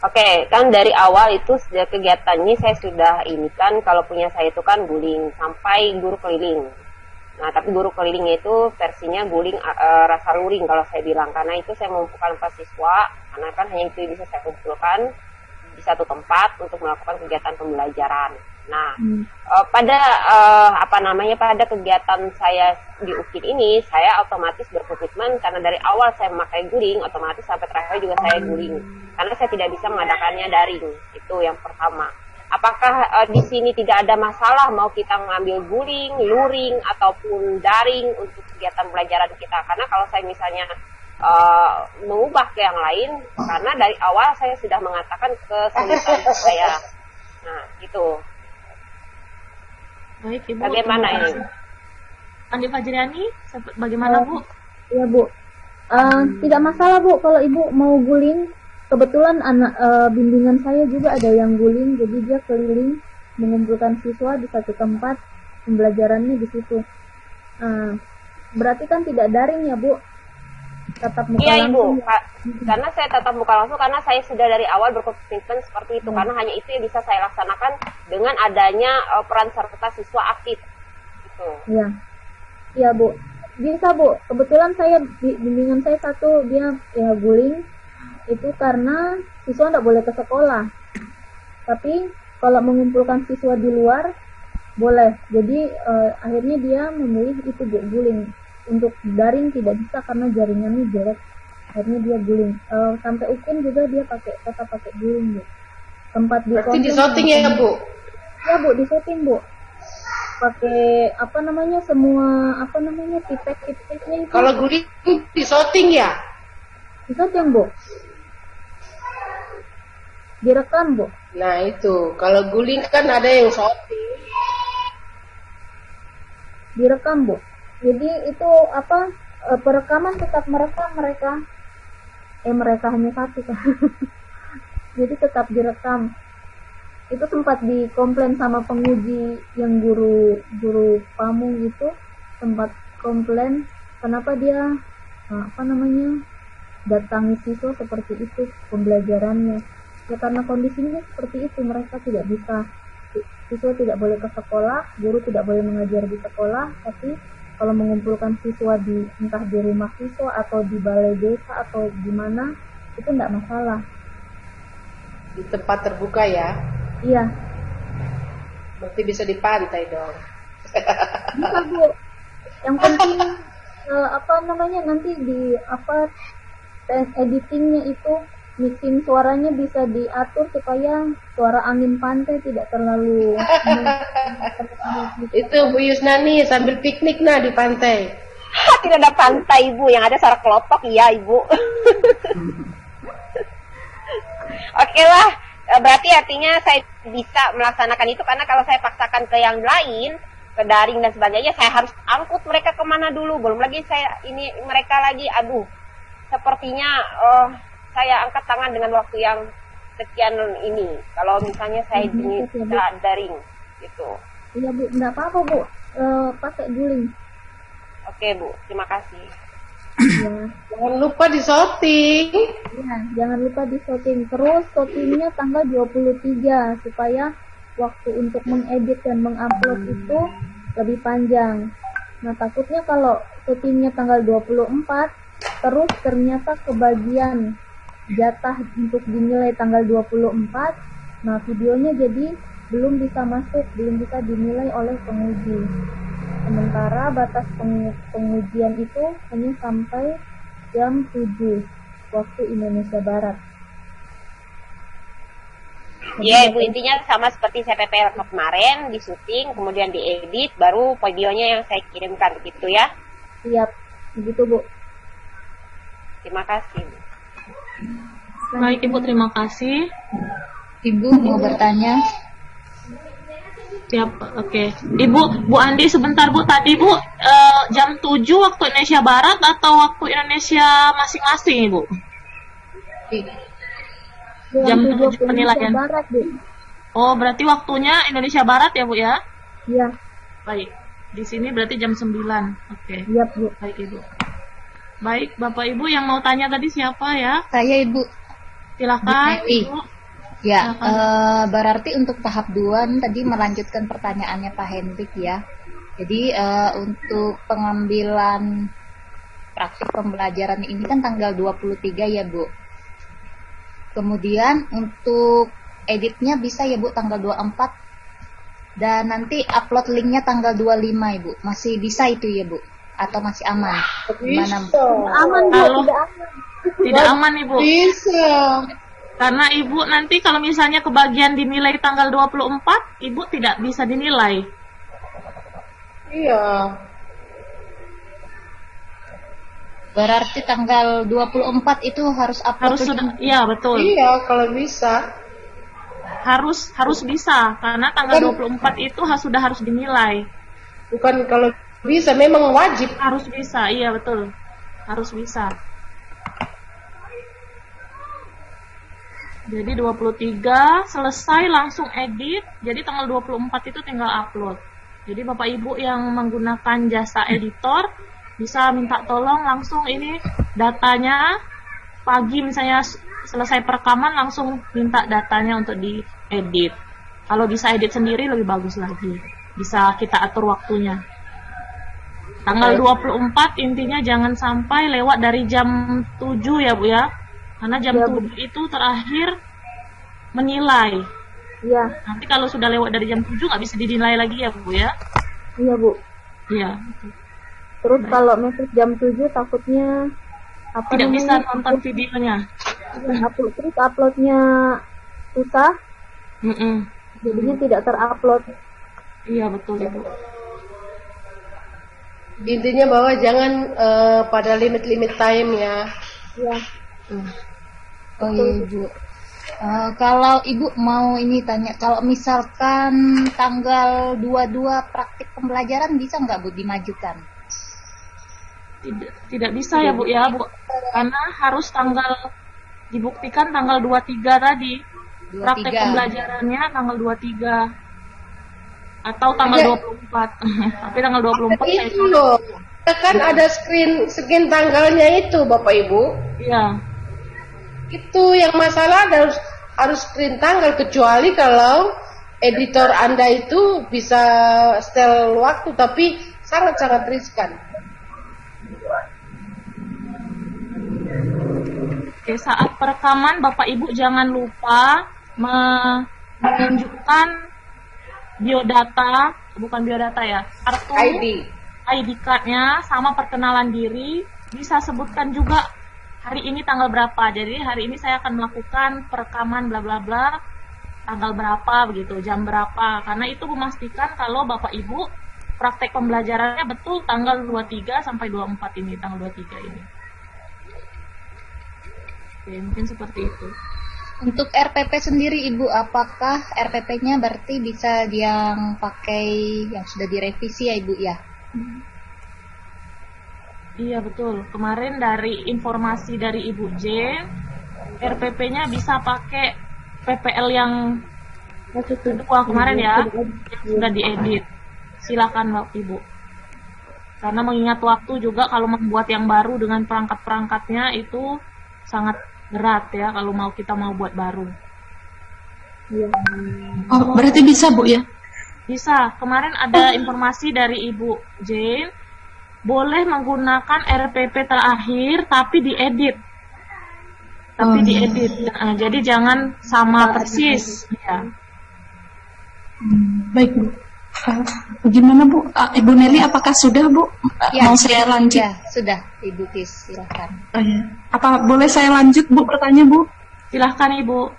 Oke, kan dari awal itu sejak kegiatannya saya sudah ini kan, kalau punya saya itu kan guling sampai guru keliling. Nah, tapi guru kelilingnya itu versinya guling rasa luring kalau saya bilang, karena itu saya mengumpulkan para siswa, karena kan hanya itu bisa saya kumpulkan di satu tempat untuk melakukan kegiatan pembelajaran. Nah, pada pada kegiatan saya di UKIN ini, saya otomatis berkomitmen karena dari awal saya memakai guling, otomatis sampai terakhir juga saya guling. Karena saya tidak bisa mengadakannya daring. Itu yang pertama. Apakah di sini tidak ada masalah mau kita mengambil guling, luring, ataupun daring untuk kegiatan pelajaran kita? Karena kalau saya misalnya mengubah ke yang lain, karena dari awal saya sudah mengatakan kesulitan saya. Nah, gitu. Baik, Ibu. Bagaimana terima ini? kasih. Andi Fajriani, bagaimana Bu? Ya Bu. Tidak masalah Bu kalau Ibu mau guling. Kebetulan anak bimbingan saya juga ada yang guling, jadi dia keliling mengumpulkan siswa di satu tempat, pembelajarannya di situ. Berarti kan tidak daring ya Bu? Tatap muka Iya langsung. Ibu, karena saya tatap muka langsung karena saya sudah dari awal berkomitmen seperti itu, karena hanya itu yang bisa saya laksanakan dengan adanya peran serta siswa aktif. Gitu. Iya. Iya Bu. Bisa Bu. Kebetulan saya bimbingan saya satu dia ya guling itu karena siswa tidak boleh ke sekolah. Tapi kalau mengumpulkan siswa di luar boleh. Jadi akhirnya dia memilih itu guling. Untuk daring tidak bisa karena jaringannya jelek. Akhirnya dia guling. Sampai UKIN juga dia tetap pakai guling Bu. Tempat di Berarti di shooting ya Bu? Ya Bu, di shooting Bu. Pakai semua pipet-pipetnya itu. Kalau guling di shooting ya? Di shooting Bu. Direkam Bu. Nah itu, kalau guling kan ada yang shooting. Direkam Bu. Jadi itu perekaman tetap merekam mereka. Mereka hanya satu kan. Jadi tetap direkam. Itu sempat dikomplain sama penguji yang guru pamung itu, sempat komplain kenapa dia datangi siswa seperti itu pembelajarannya. Ya karena kondisinya seperti itu, mereka tidak bisa, siswa tidak boleh ke sekolah, guru tidak boleh mengajar di sekolah, tapi kalau mengumpulkan siswa entah di rumah siswa atau di balai desa atau di mana, itu tidak masalah. Di tempat terbuka ya? Iya. Berarti bisa di pantai dong. Bisa Bu. Yang penting nanti di editingnya itu mixing suaranya bisa diatur supaya suara angin pantai tidak terlalu Itu Bu Yusnani sambil piknik di pantai. Tidak ada pantai Ibu, yang ada suara kelotok ya Ibu. Oke lah, berarti artinya saya bisa melaksanakan itu, karena kalau saya paksakan ke yang lain, ke daring dan sebagainya, saya harus angkut mereka kemana dulu, belum lagi mereka lagi, sepertinya saya angkat tangan dengan waktu yang sekian ini. Kalau misalnya saya bisa daring, gitu. Iya Bu, enggak apa-apa Bu, pakai guling. Oke Bu, terima kasih. Ya. Jangan lupa di shooting. Ya, jangan lupa di shooting. Terus shootingnya tanggal 23 supaya waktu untuk mengedit dan mengupload itu lebih panjang. Nah takutnya kalau shootingnya tanggal 24 terus ternyata kebagian jatah untuk dinilai tanggal 24, nah videonya jadi belum bisa masuk, belum bisa dinilai oleh penguji. Sementara batas pengujian itu hanya sampai jam 7 waktu Indonesia Barat. Iya, Ibu, intinya sama seperti CPP kemarin, di syuting, kemudian diedit, baru videonya yang saya kirimkan gitu ya. Siap, begitu Bu. Terima kasih. Baik Ibu, terima kasih. Ibu mau bertanya? Siap, oke. Ibu, Bu Andi sebentar Bu, tadi Bu jam 7 waktu Indonesia Barat atau waktu Indonesia masing-masing Ibu? Jam 7 penilaian. Barat, Bu. Oh, berarti waktunya Indonesia Barat ya Bu ya? Iya. Baik. Di sini berarti jam 9. Oke. Iya, Bu. Baik Ibu. Baik, Bapak Ibu yang mau tanya tadi siapa ya? Saya Ibu. Silakan Bu Neli. Ibu. Ya, berarti untuk tahap 2 tadi melanjutkan pertanyaannya Pak Hendrik ya. Jadi untuk pengambilan praktik pembelajaran ini kan tanggal 23 ya Bu. Kemudian untuk editnya bisa ya Bu tanggal 24. Dan nanti upload linknya tanggal 25 Ibu. Masih bisa itu ya Bu? Atau masih aman? Gimana Bu? Aman, Bu. Kalau Tidak aman. tidak aman Ibu. Bisa. Karena Ibu nanti kalau misalnya kebagian dinilai tanggal 24, Ibu tidak bisa dinilai. Iya. Berarti tanggal 24 itu harus upload Harus link. sudah, iya betul. Iya, kalau bisa. Harus bisa karena tanggal 24 itu sudah harus dinilai. Bukan kalau bisa, memang wajib. Harus bisa, iya betul. Harus bisa. Jadi 23 selesai langsung edit. Jadi tanggal 24 itu tinggal upload. Jadi Bapak Ibu yang menggunakan jasa editor bisa minta tolong langsung ini datanya pagi misalnya selesai perekaman langsung minta datanya untuk diedit. Kalau bisa edit sendiri lebih bagus lagi. Bisa kita atur waktunya. Tanggal 24 intinya jangan sampai lewat dari jam 7 ya Bu ya. Karena jam 7 itu terakhir menilai. Iya. Nanti kalau sudah lewat dari jam 7 nggak bisa dinilai lagi ya Bu ya. Iya, Bu. Iya. Terus kalau mepet jam 7 takutnya Tidak bisa nonton videonya. terus uploadnya susah, jadinya tidak terupload. Iya betul Ibu. Intinya bahwa jangan pada limit-limit time ya. Iya. Oh iya Ibu. Kalau Ibu mau ini tanya, kalau misalkan tanggal 22 praktik pembelajaran bisa nggak Bu dimajukan? Tidak bisa ya Bu ya Bu. Karena harus dibuktikan tanggal 23 tadi. 23. Praktek pembelajarannya tanggal 23 atau tanggal 24. Tapi tanggal 24 saya Itu loh. Kan ada screen tanggalnya itu Bapak Ibu. Iya. Itu yang masalah harus screen tanggal, kecuali kalau editor Anda itu bisa setel waktu, tapi sangat-sangat riskan. Oke, saat perekaman Bapak Ibu jangan lupa menunjukkan biodata, bukan biodata ya, kartu ID card-nya sama perkenalan diri. Bisa sebutkan juga hari ini tanggal berapa. Jadi hari ini saya akan melakukan perekaman bla bla bla, tanggal berapa begitu, jam berapa. Karena itu memastikan kalau Bapak Ibu praktek pembelajarannya betul tanggal 23 sampai 24 ini, tanggal 23 ini. Oke, mungkin seperti itu. Untuk RPP sendiri Ibu, apakah RPP-nya berarti bisa yang pakai yang sudah direvisi ya Ibu ya? Iya betul. Kemarin dari informasi dari Ibu Jane, RPP-nya bisa pakai PPL yang kedua kemarin ya, yang sudah diedit. Silakan Bapak Ibu. Karena mengingat waktu juga kalau membuat yang baru dengan perangkat-perangkatnya itu sangat berat ya kalau kita mau buat baru. Oh, berarti bisa Bu ya? Bisa. Kemarin ada informasi dari Ibu Jane, boleh menggunakan RPP terakhir tapi diedit. Diedit. Nah, jadi jangan sama persis. Ya. Baik Bu. Gimana Bu? Ibu Neli apakah sudah Bu? Ya, mau saya lanjut? Ya, sudah Ibu Tis, silakan. Oh, ya. Apa boleh saya lanjut Bu bertanya Bu? Silahkan Ibu.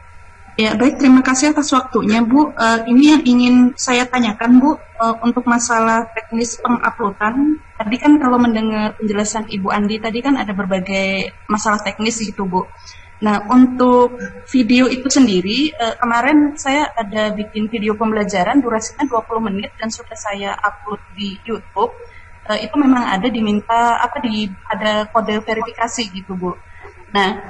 Ya, baik, terima kasih atas waktunya, Bu. Ini yang ingin saya tanyakan, Bu, untuk masalah teknis penguploadan. Tadi kan kalau mendengar penjelasan Ibu Andi, tadi kan ada berbagai masalah teknis gitu, Bu. Nah, untuk video itu sendiri, kemarin saya ada bikin video pembelajaran, durasinya 20 menit, dan sudah saya upload di YouTube. Itu memang ada diminta, ada kode verifikasi gitu, Bu. Nah,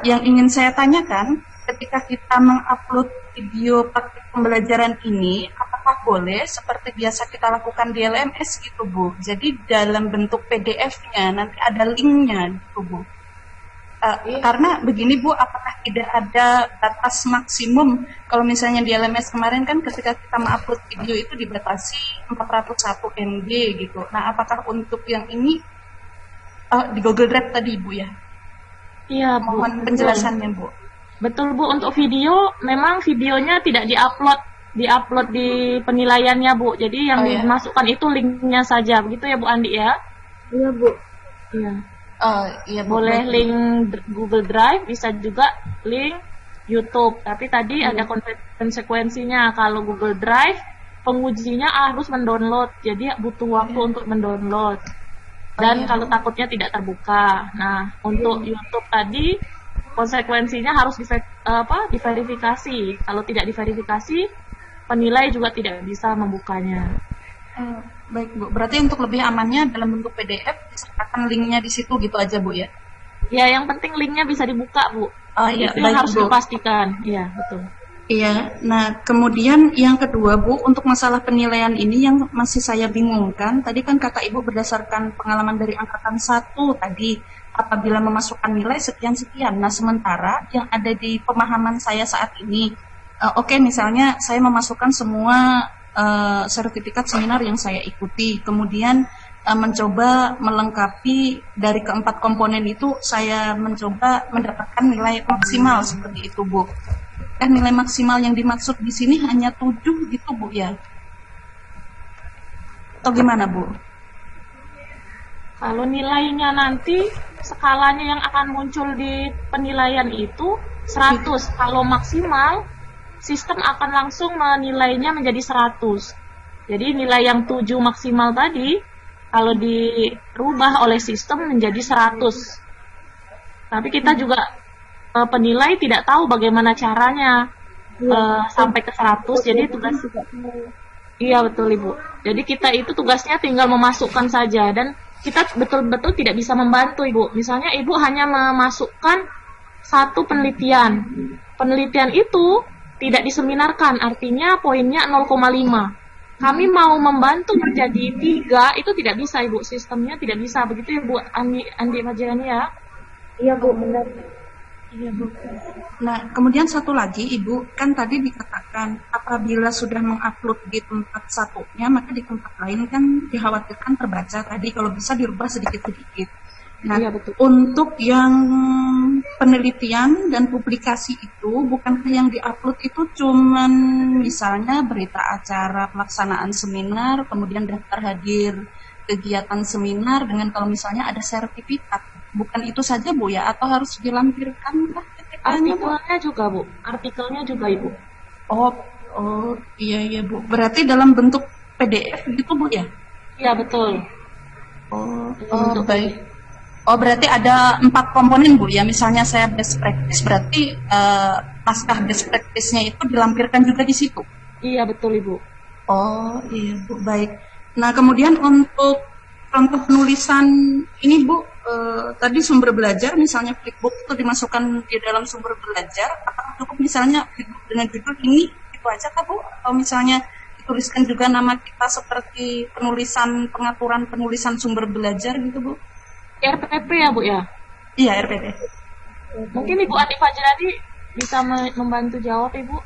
yang ingin saya tanyakan, ketika kita mengupload video praktik pembelajaran ini, apakah boleh seperti biasa kita lakukan di LMS gitu, Bu? Jadi dalam bentuk PDF-nya, nanti ada linknya gitu, Bu. Karena begini, Bu, apakah tidak ada batas maksimum? Kalau misalnya di LMS kemarin kan ketika kita mengupload video itu dibatasi 401 MB gitu. Nah, apakah untuk yang ini di Google Drive tadi, Bu, ya? Iya, Bu. Mohon penjelasannya, Bu. Betul, Bu. Untuk video, memang videonya tidak diupload di penilaiannya, Bu. Jadi yang dimasukkan itu linknya saja. Begitu ya, Bu Andi, ya? Iya, Bu. Iya. Iya, Bu. Boleh link Google Drive, bisa juga link YouTube. Tapi tadi ada konsekuensinya. Kalau Google Drive, pengujinya harus mendownload. Jadi butuh waktu untuk mendownload. Dan kalau takutnya tidak terbuka. Nah, untuk YouTube tadi, konsekuensinya harus diverifikasi. Kalau tidak diverifikasi, penilai juga tidak bisa membukanya. Baik, Bu. Berarti untuk lebih amannya dalam bentuk PDF, disertakan linknya di situ gitu aja, Bu, ya? Ya, yang penting linknya bisa dibuka, Bu. Iya, itu baik, harus Bu. dipastikan. Iya, betul. Iya, nah kemudian yang kedua, Bu, untuk masalah penilaian ini yang masih saya bingungkan, tadi kan kata Ibu berdasarkan pengalaman dari angkatan 1 tadi, apabila memasukkan nilai sekian-sekian. Nah, sementara yang ada di pemahaman saya saat ini, oke, misalnya saya memasukkan semua sertifikat seminar yang saya ikuti, kemudian mencoba melengkapi dari keempat komponen itu, saya mencoba mendapatkan nilai maksimal seperti itu, Bu. Nilai maksimal yang dimaksud di sini hanya 7 gitu, Bu, ya? Atau gimana, Bu? Kalau nilainya nanti, skalanya yang akan muncul di penilaian itu 100. Kalau maksimal, sistem akan langsung menilainya menjadi 100. Jadi nilai yang 7 maksimal tadi, kalau dirubah oleh sistem menjadi 100. Tapi kita juga penilai tidak tahu bagaimana caranya sampai ke 100. Jadi tugas iya, betul, Ibu. Jadi kita itu tugasnya tinggal memasukkan saja, dan kita betul-betul tidak bisa membantu, Ibu. Misalnya Ibu hanya memasukkan satu penelitian. Penelitian itu tidak diseminarkan, artinya poinnya 0,5. Kami mau membantu menjadi 3, itu tidak bisa, Ibu. Sistemnya tidak bisa. Begitu ya, Bu Andi Majani, ya? Iya, Bu, benar. Iya, Bu. Nah, kemudian satu lagi, Ibu, kan tadi dikatakan apabila sudah mengupload di tempat satunya, maka di tempat lain kan dikhawatirkan terbaca. Tadi kalau bisa dirubah sedikit-sedikit. Nah, Iya, betul. untuk yang penelitian dan publikasi itu, bukankah yang diupload itu cuman misalnya berita acara pelaksanaan seminar, kemudian daftar hadir kegiatan seminar, dengan kalau misalnya ada sertifikat. Bukan itu saja, Bu, ya? Atau harus dilampirkan kah? Artikelnya juga, Bu. Artikelnya juga, Ibu. Oh, iya, Bu. Berarti dalam bentuk PDF gitu, Bu, ya? Iya, betul. Oh, baik. Oh, berarti ada 4 komponen, Bu, ya? Misalnya saya best practice, berarti naskah best practice-nya itu dilampirkan juga di situ? Iya, betul, Ibu. Oh, iya, Bu. Baik. Nah, kemudian untuk contoh penulisan ini, Bu, tadi sumber belajar, misalnya Flipbook itu dimasukkan di dalam sumber belajar, apakah cukup misalnya Flipbook dengan judul ini, itu aja kah, Bu? Atau misalnya dituliskan juga nama kita seperti pengaturan penulisan sumber belajar gitu, Bu? RPP ya, Bu, ya? Iya, RPP. Mungkin Ibu Andi Fajradi bisa membantu jawab, Ibu?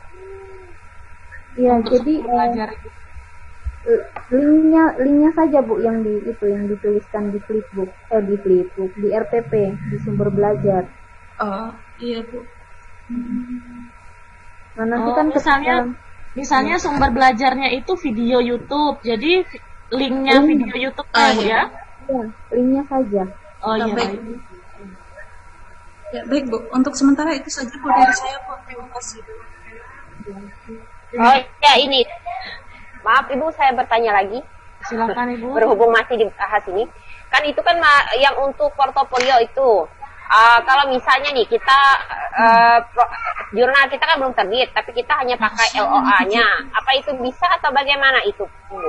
Iya, untuk jadi belajar, Ibu. linknya saja, Bu, yang dituliskan di Flipbook, di RPP, di sumber belajar. Oh, iya, Bu. Nah, nanti kan misalnya sumber belajarnya itu video YouTube, jadi linknya video YouTube ya, Bu, ya? Iya, linknya saja. Oh, iya, baik. Ya baik Bu, untuk sementara itu saja Bu dari saya Bu. Terima kasih. Oh ya, ini maaf Ibu, saya bertanya lagi. Silakan Ibu. Berhubung masih dibahas ini, kan itu kan yang untuk portofolio itu. Kalau misalnya nih kita jurnal kita kan belum terbit, tapi kita hanya pakai LOA-nya. Apa itu bisa atau bagaimana itu, Bu?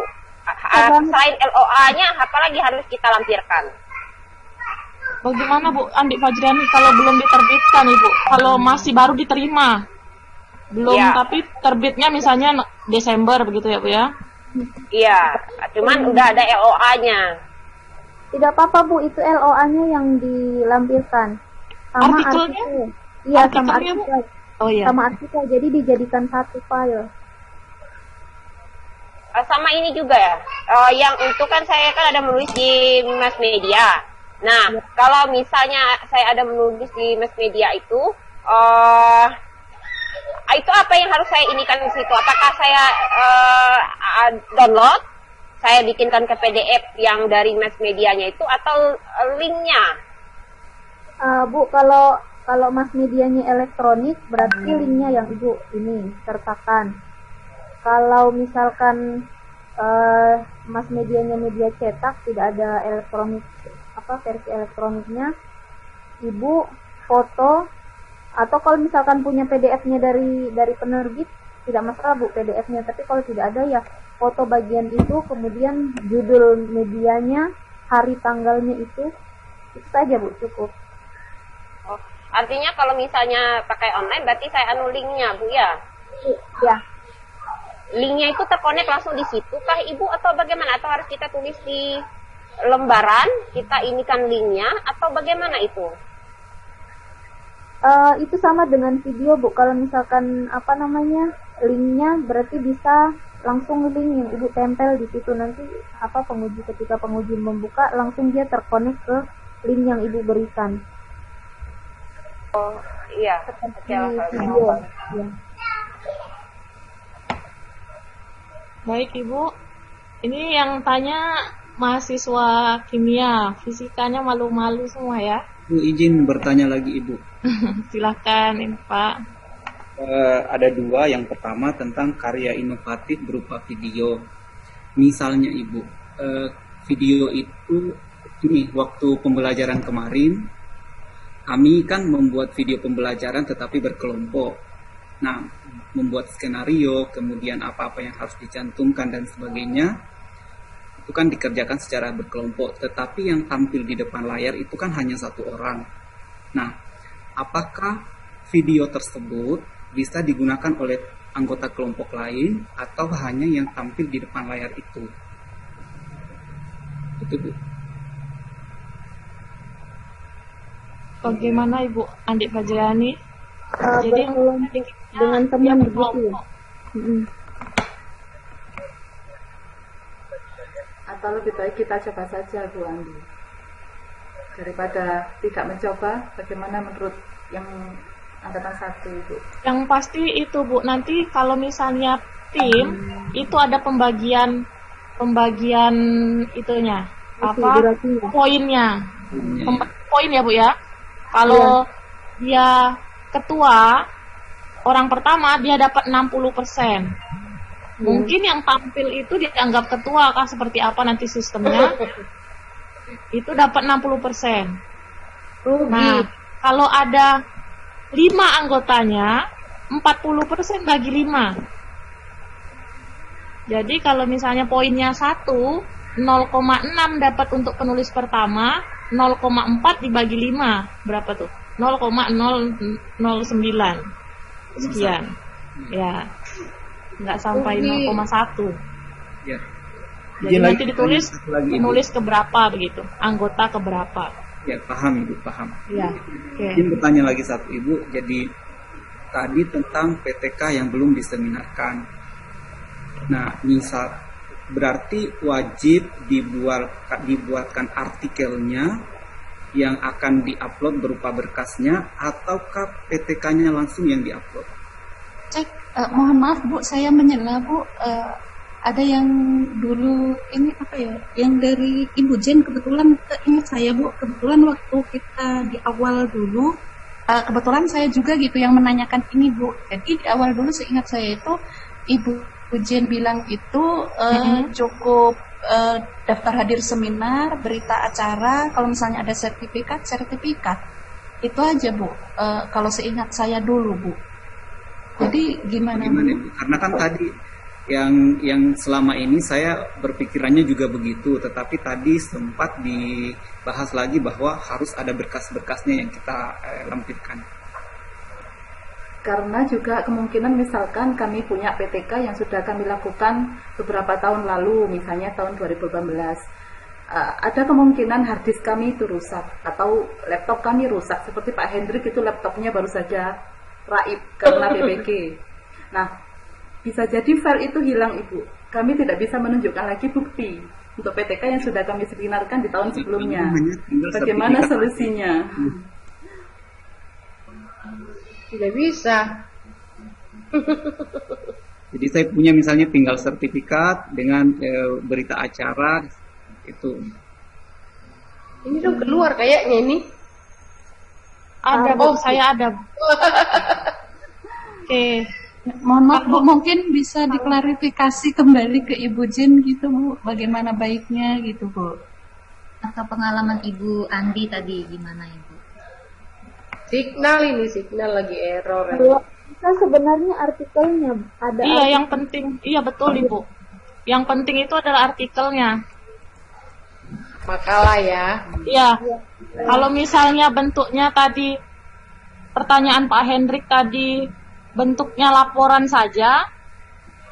Selain LOA-nya, apalagi harus kita lampirkan? Bagaimana Bu Andi Fajriani kalau belum diterbitkan Ibu? Kalau masih baru diterima, belum Ya. tapi terbitnya misalnya Desember begitu ya Bu ya? Iya, cuman udah ada LOA-nya. Tidak apa-apa Bu, itu LOA-nya yang dilampirkan. Sama Artikelnya? artikel. Iya, sama Artikelnya, Bu? artikel. Oh iya. Sama artikel, jadi dijadikan satu file. Sama ini juga ya. Yang untuk kan saya kan ada menulis di mass media. Nah, kalau misalnya saya ada menulis di mass media itu apa yang harus saya inikan di situ? Apakah saya download, saya bikinkan ke PDF yang dari mass medianya itu, atau linknya? Bu, kalau mass medianya elektronik, berarti linknya yang Ibu ini sertakan. Kalau misalkan mass medianya media cetak, tidak ada elektronik, versi elektroniknya, Ibu foto, atau kalau misalkan punya PDF-nya dari penerbit, tidak masalah Bu PDF-nya, tapi kalau tidak ada ya foto bagian itu, kemudian judul medianya, hari tanggalnya itu saja Bu, cukup. Oh, artinya kalau misalnya pakai online berarti saya anu linknya Bu ya? Ya. Linknya itu terkonek langsung di situ kah Ibu, atau bagaimana? Atau harus kita tulis di lembaran, kita inikan linknya, atau bagaimana itu? Itu sama dengan video Bu, kalau misalkan linknya berarti bisa langsung link yang Ibu tempel di situ, nanti ketika penguji membuka langsung dia terkonek ke link yang Ibu berikan. Oh iya, Seperti video. Ya. Baik Ibu, ini yang tanya mahasiswa kimia, fisikanya malu-malu semua ya. Bu, izin bertanya lagi Ibu. Silakan ini Pak. Ada dua. Yang pertama tentang karya inovatif berupa video. Misalnya Ibu, video itu ini waktu pembelajaran kemarin kami kan membuat video pembelajaran tetapi berkelompok. Nah, membuat skenario, kemudian apa-apa yang harus dicantumkan dan sebagainya, itu kan dikerjakan secara berkelompok. Tetapi yang tampil di depan layar itu kan hanya satu orang. Nah, apakah video tersebut bisa digunakan oleh anggota kelompok lain atau hanya yang tampil di depan layar itu? Itu Bu. Bagaimana Ibu Andi Fajriani? Jadi Berkelompok dengan teman begitu ya? Atau lebih baik kita coba saja Bu Andi, daripada tidak mencoba. Bagaimana menurut yang angkatan 1 Ibu? Yang pasti itu Bu, nanti kalau misalnya tim itu ada pembagian itunya, durasinya. poinnya, poin ya Bu ya. Kalau dia ketua, orang pertama dia dapat 60%. Mungkin yang tampil itu dianggap ketua kah, seperti apa nanti sistemnya, itu dapat 60%. Nah, kalau ada 5 anggotanya, 40% bagi 5. Jadi kalau misalnya poinnya 1, 0,6 dapat untuk penulis pertama, 0,4 dibagi 5, berapa tuh? 0,009 sekian. Ya, nggak sampai 0,1. Ya. Jadi nanti ditulis penulis keberapa begitu, anggota keberapa. Ya, paham Ibu, paham. Ya, oke. Izin bertanya lagi satu Ibu. Jadi tadi tentang PTK yang belum diseminarkan. Nah, misal berarti wajib dibuatkan artikelnya yang akan diupload berupa berkasnya, ataukah PTK-nya langsung yang diupload? Mohon maaf Bu, saya menyela Bu. Ada yang dulu ini yang dari Ibu Jen kebetulan ingat saya Bu, kebetulan waktu kita di awal dulu kebetulan saya juga gitu yang menanyakan ini Bu. Jadi di awal dulu seingat saya itu Ibu Jen bilang itu cukup daftar hadir seminar, berita acara, kalau misalnya ada sertifikat itu aja Bu. Kalau seingat saya dulu Bu. Jadi gimana Bu? Karena kan tadi yang selama ini saya berpikirannya juga begitu, tetapi tadi sempat dibahas lagi bahwa harus ada berkas-berkasnya yang kita lampirkan. Karena juga kemungkinan misalkan kami punya PTK yang sudah kami lakukan beberapa tahun lalu, misalnya tahun 2018, ada kemungkinan harddisk kami itu rusak atau laptop kami rusak, seperti Pak Hendrik itu laptopnya baru saja raib karena BBG. Nah, bisa jadi file itu hilang Ibu. Kami tidak bisa menunjukkan lagi bukti untuk PTK yang sudah kami seminarkan di tahun sebelumnya. Bagaimana solusinya? Tidak bisa. Jadi saya punya misalnya tinggal sertifikat dengan berita acara itu. Ini dong keluar kayaknya ini. Ada Bu, saya ada. Oke. Mohon maaf Bu, mungkin bisa diklarifikasi kembali ke Ibu Jen gitu Bu, bagaimana baiknya gitu Bu. Atau pengalaman Ibu Andi tadi gimana Ibu? Signal lagi error. Kita sebenarnya artikelnya ada. Iya, yang penting. Iya betul Ibu. Yang penting itu adalah artikelnya. Makalah ya. Iya. Kalau misalnya bentuknya tadi pertanyaan Pak Hendrik tadi bentuknya laporan saja,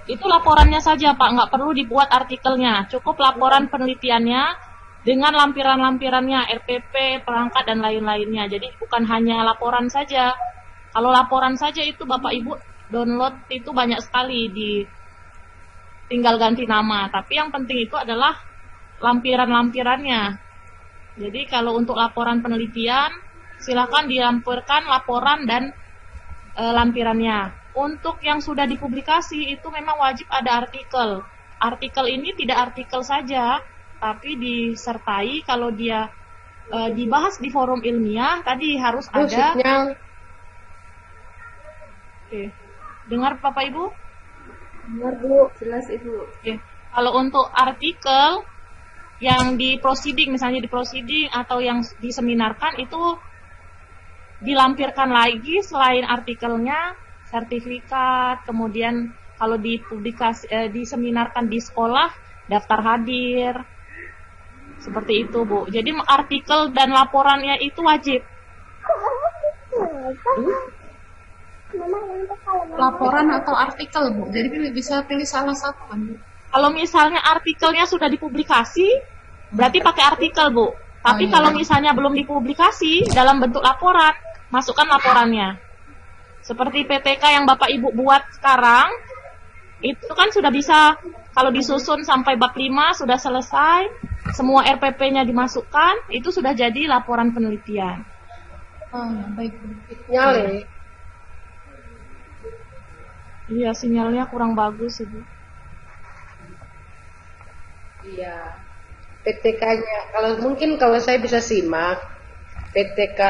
itu laporannya saja Pak, nggak perlu dibuat artikelnya, cukup laporan penelitiannya dengan lampiran-lampirannya, RPP, perangkat, dan lain-lainnya. Jadi bukan hanya laporan saja. Kalau laporan saja itu Bapak Ibu download itu banyak sekali, tinggal ganti nama. Tapi yang penting itu adalah lampiran-lampirannya. Jadi kalau untuk laporan penelitian, silakan dilampirkan laporan dan lampirannya. Untuk yang sudah dipublikasi itu memang wajib ada artikel. Artikel ini tidak artikel saja, tapi disertai kalau dia dibahas di forum ilmiah tadi harus ada. Signal. Oke. Dengar Bapak Ibu? Dengar Bu, jelas Ibu. Oke. Kalau untuk artikel yang di proceeding, misalnya di proceeding atau yang diseminarkan itu dilampirkan lagi selain artikelnya, sertifikat, kemudian kalau dipublikasi diseminarkan di sekolah, daftar hadir. Seperti itu, Bu. Jadi artikel dan laporannya itu wajib. Laporan atau artikel Bu, jadi bisa pilih salah satu kan Bu. Kalau misalnya artikelnya sudah dipublikasi, berarti pakai artikel Bu. Tapi kalau misalnya belum dipublikasi dalam bentuk laporan, masukkan laporannya. Seperti PTK yang Bapak Ibu buat sekarang, itu kan sudah bisa, kalau disusun sampai bab 5 sudah selesai, semua RPP-nya dimasukkan, itu sudah jadi laporan penelitian. Baik. Sinyal. Iya, sinyalnya kurang bagus Ibu. Iya. PTK-nya, kalau saya bisa simak,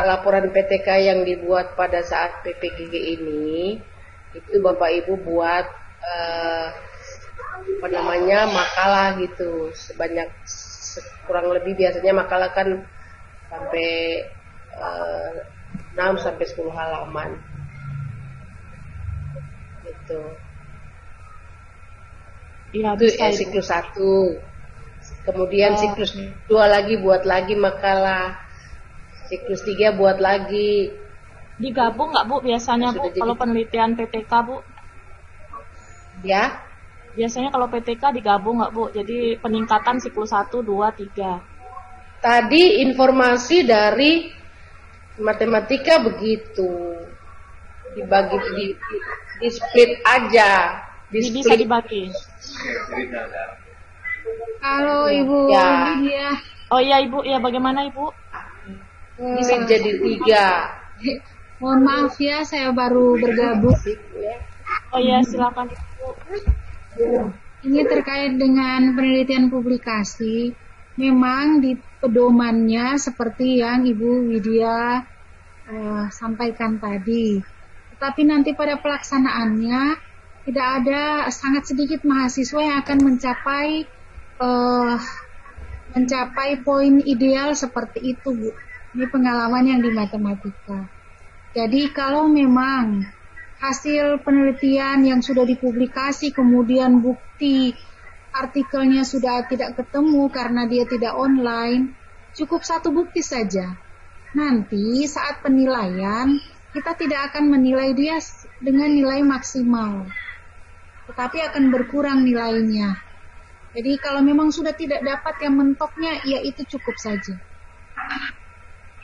laporan PTK yang dibuat pada saat PPGG ini, itu Bapak Ibu buat makalah gitu, sebanyak kurang lebih biasanya makalah kan sampai 6 sampai 10 halaman. Gitu. Iya, Itu siklus 1. Kemudian siklus 2 lagi buat lagi makalah. Siklus 3 buat lagi. Digabung nggak Bu biasanya Bu kalau penelitian PTK Bu? Ya. Biasanya kalau PTK digabung nggak Bu? Jadi peningkatan siklus 1, 2, 3. Tadi informasi dari matematika begitu. Dibagi di split aja. Bisa dibagi. Halo Ibu Ya. Lydia. Oh iya Ibu, ya bagaimana Ibu? Bisa jadi 3. Mohon maaf ya, saya baru bergabung. Oh iya, silakan Ibu. Ini terkait dengan penelitian publikasi. Memang di pedomannya seperti yang Ibu Widya sampaikan tadi. Tetapi nanti pada pelaksanaannya tidak ada, sangat sedikit mahasiswa yang akan mencapai poin ideal seperti itu, Bu. Ini pengalaman yang di matematika. Jadi kalau memang hasil penelitian yang sudah dipublikasi, kemudian bukti artikelnya sudah tidak ketemu karena dia tidak online, cukup satu bukti saja. Nanti saat penilaian, kita tidak akan menilai dia dengan nilai maksimal, tetapi akan berkurang nilainya. Jadi kalau memang sudah tidak dapat yang mentoknya, ya itu cukup saja.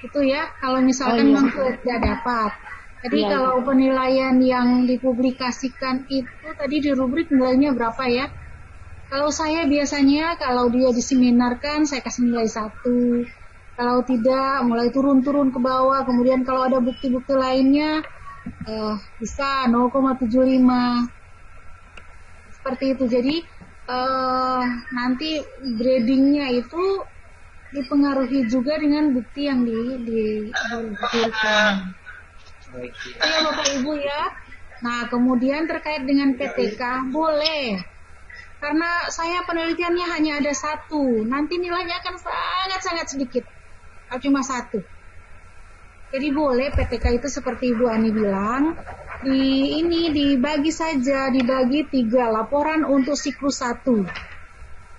Itu ya, kalau misalkan memang tidak dapat. Jadi kalau penilaian yang dipublikasikan itu tadi di rubrik nilainya berapa ya? Kalau saya biasanya kalau dia diseminarkan saya kasih nilai 1. Kalau tidak mulai turun-turun ke bawah. Kemudian kalau ada bukti-bukti lainnya bisa 0,75. Seperti itu. Jadi nanti gradingnya itu dipengaruhi juga dengan bukti yang diberikan. Ya Bapak Ibu ya. Nah kemudian terkait dengan PTK boleh, karena saya penelitiannya hanya ada 1, nanti nilainya akan sangat-sangat sedikit, cuma 1. Jadi boleh PTK itu seperti Ibu Ani bilang, dibagi saja, dibagi 3 laporan untuk siklus 1,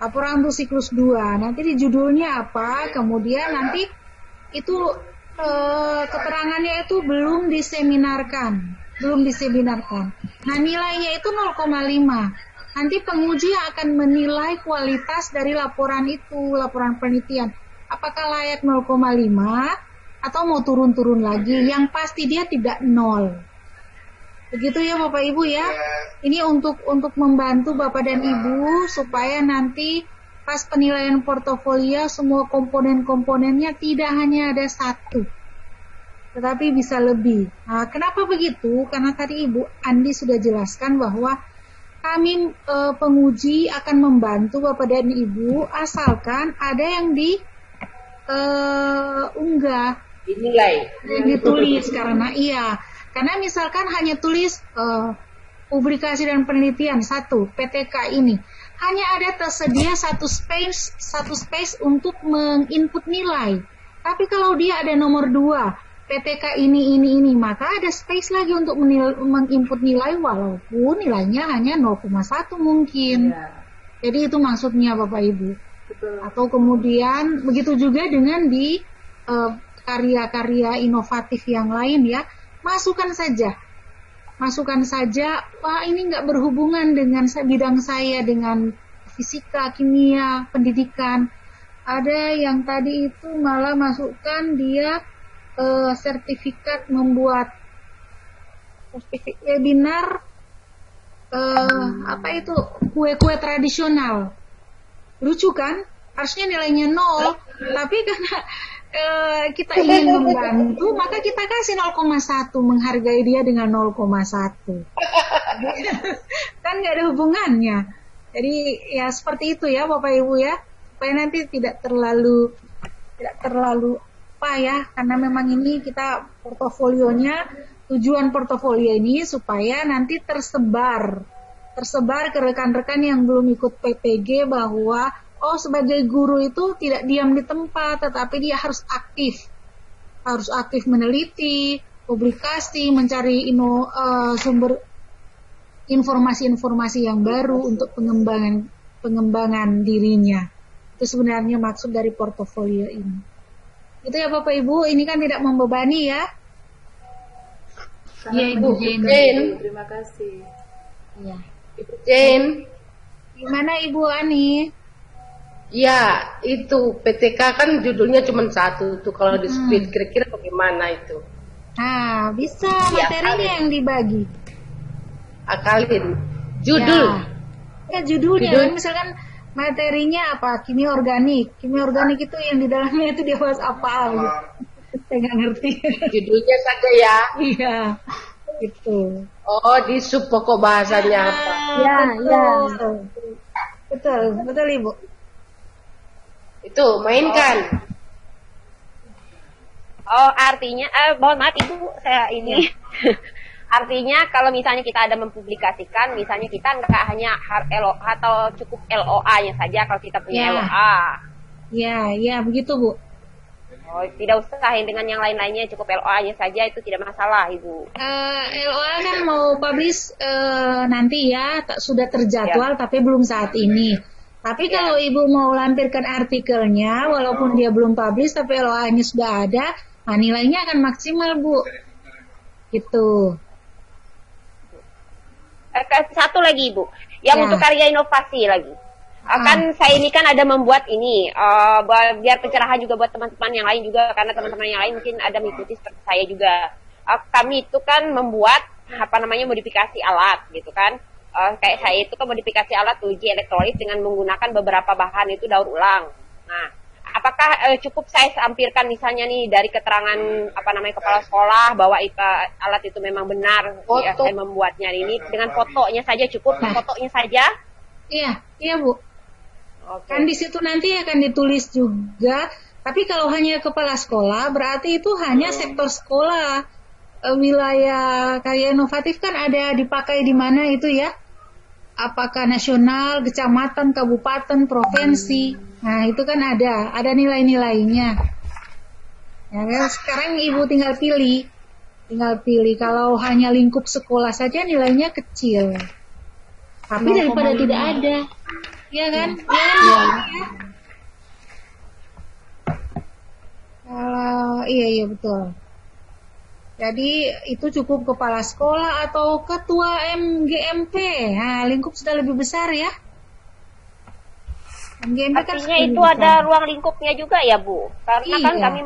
laporan untuk siklus 2. Nanti di judulnya apa, kemudian nanti itu keterangannya itu belum diseminarkan. Nah nilainya itu 0,5. Nanti penguji akan menilai kualitas dari laporan itu, laporan penelitian. Apakah layak 0,5 atau mau turun-turun lagi? Yang pasti dia tidak 0. Begitu ya Bapak Ibu ya. Ini untuk membantu Bapak dan Ibu supaya nanti pas penilaian portofolio semua komponen-komponennya tidak hanya ada 1, tetapi bisa lebih. Nah, kenapa begitu? Karena tadi Ibu Andi sudah jelaskan bahwa kami penguji akan membantu Bapak dan Ibu asalkan ada yang diunggah, dinilai, yang ditulis. Karena misalkan hanya tulis publikasi dan penelitian 1 PTK ini, hanya ada tersedia satu space untuk menginput nilai. Tapi kalau dia ada nomor 2 PTK ini, maka ada space lagi untuk menginput nilai walaupun nilainya hanya 0,1 mungkin. Jadi itu maksudnya Bapak Ibu. Betul. Atau kemudian begitu juga dengan di karya-karya inovatif yang lain ya, masukkan saja. Wah ini nggak berhubungan dengan bidang saya, dengan fisika, kimia, pendidikan. Ada yang tadi itu malah masukkan dia sertifikat membuat webinar kue-kue tradisional. Lucu kan? Harusnya nilainya 0, tapi karena kita ingin membantu, maka kita kasih 0,1, menghargai dia dengan 0,1. Kan nggak ada hubungannya. Jadi ya seperti itu ya Bapak Ibu ya, supaya nanti tidak terlalu apa ya, karena memang ini kita portofolionya, tujuan portofolio ini supaya nanti tersebar ke rekan-rekan yang belum ikut PPG bahwa sebagai guru itu tidak diam di tempat, tetapi dia harus aktif meneliti, publikasi, mencari sumber informasi-informasi yang baru untuk pengembangan dirinya. Itu sebenarnya maksud dari portofolio ini. Itu ya Bapak Ibu, ini kan tidak membebani ya. Iya Ibu Jane. Terima kasih. Iya. Ibu Jane. Gimana Ibu Ani? Ya, itu PTK kan judulnya cuma 1 tuh, kalau di split kira-kira bagaimana itu? Nah, bisa materinya yang dibagi. Akalin. Judul. Ya judulnya. Misalkan materinya apa? Kimia organik. Kimia organik itu yang di dalamnya itu dia bahas apa? Saya nggak ngerti. Judulnya saja ya. Iya. Gitu. Oh, di sub pokok bahasanya apa? Betul Ibu. Itu mainkan. Oh, artinya, mohon maaf Ibu, saya ini. Artinya kalau misalnya kita ada mempublikasikan, misalnya kita nggak hanya LOA atau cukup LOA-nya saja kalau kita punya LOA. Ya, begitu Bu. Oh, tidak usah dengan yang lain-lainnya, cukup LOA-nya saja, itu tidak masalah Ibu. LOA kan mau publish nanti ya, sudah terjadwal tapi belum saat ini. Tapi kalau Ibu mau lampirkan artikelnya, walaupun dia belum publish tapi LOA-nya sudah ada, nah nilainya akan maksimal Bu. Gitu. Satu lagi Ibu, yang untuk karya inovasi lagi. Kan saya ini kan ada membuat ini, biar pencerahan juga buat teman-teman yang lain juga, karena teman-teman yang lain mungkin ada mengikuti seperti saya juga. Kami itu kan membuat modifikasi alat gitu kan. Kayak saya itu kan modifikasi alat uji elektrolit dengan menggunakan beberapa bahan itu daur ulang. Nah, apakah cukup saya sampirkan misalnya nih dari keterangan kepala sekolah bahwa alat itu memang benar ya, saya membuatnya ini dengan fotonya saja cukup, fotonya saja? Iya Bu. Kan di situ nanti akan ditulis juga. Tapi kalau hanya kepala sekolah berarti itu hanya sektor sekolah. Wilayah karya inovatif kan ada dipakai di mana itu ya? Apakah nasional, kecamatan, kabupaten, provinsi. Nah, itu kan ada nilai-nilainya. Ya, sekarang Ibu tinggal pilih. Kalau hanya lingkup sekolah saja nilainya kecil. Tapi daripada tidak ada. Iya kan? Iya betul. Jadi itu cukup kepala sekolah atau ketua MGMP. Nah, lingkup sudah lebih besar ya. MGMP artinya kan itu ada ruang lingkupnya juga ya Bu. Karena kan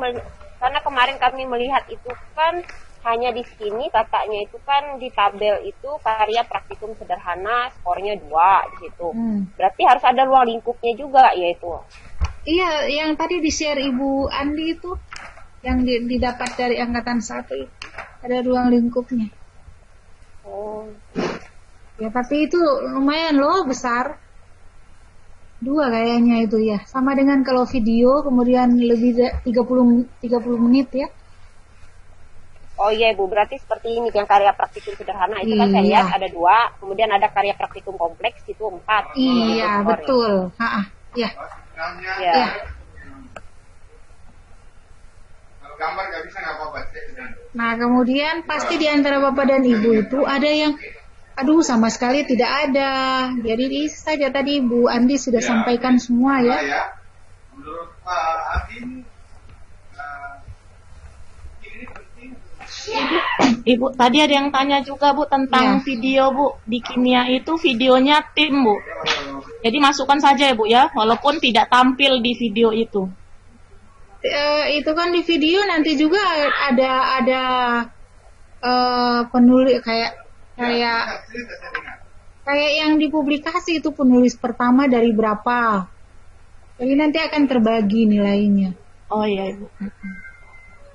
karena kemarin kami melihat itu kan hanya di sini katanya itu kan di tabel itu karya praktikum sederhana skornya 2 di situ. Berarti harus ada ruang lingkupnya juga yaitu. Iya, yang tadi di-share Ibu Andi itu yang didapat dari angkatan 1 itu ada ruang lingkupnya. Ya tapi itu lumayan loh besar. 2 kayaknya itu ya. Sama dengan kalau video kemudian lebih 30 menit ya. Oh iya Ibu, berarti seperti ini yang karya praktikum sederhana itu kan saya lihat ada 2, kemudian ada karya praktikum kompleks itu 4. Iya, betul. Ya. Gambar nggak bisa nggak apa-apa. Nah kemudian pasti di antara Bapak dan Ibu itu ada yang sama sekali tidak ada. Jadi saja tadi Bu Andi sudah sampaikan semua ya. Menurut Pak Adin ini penting. Ibu tadi ada yang tanya juga Bu tentang video Bu di kimia itu videonya tim Bu. Jadi masukkan saja ya Bu ya, walaupun tidak tampil di video itu. Itu kan di video nanti juga ada penulis kayak yang dipublikasi itu penulis pertama dari berapa. Jadi nanti akan terbagi nilainya. Oh iya Ibu.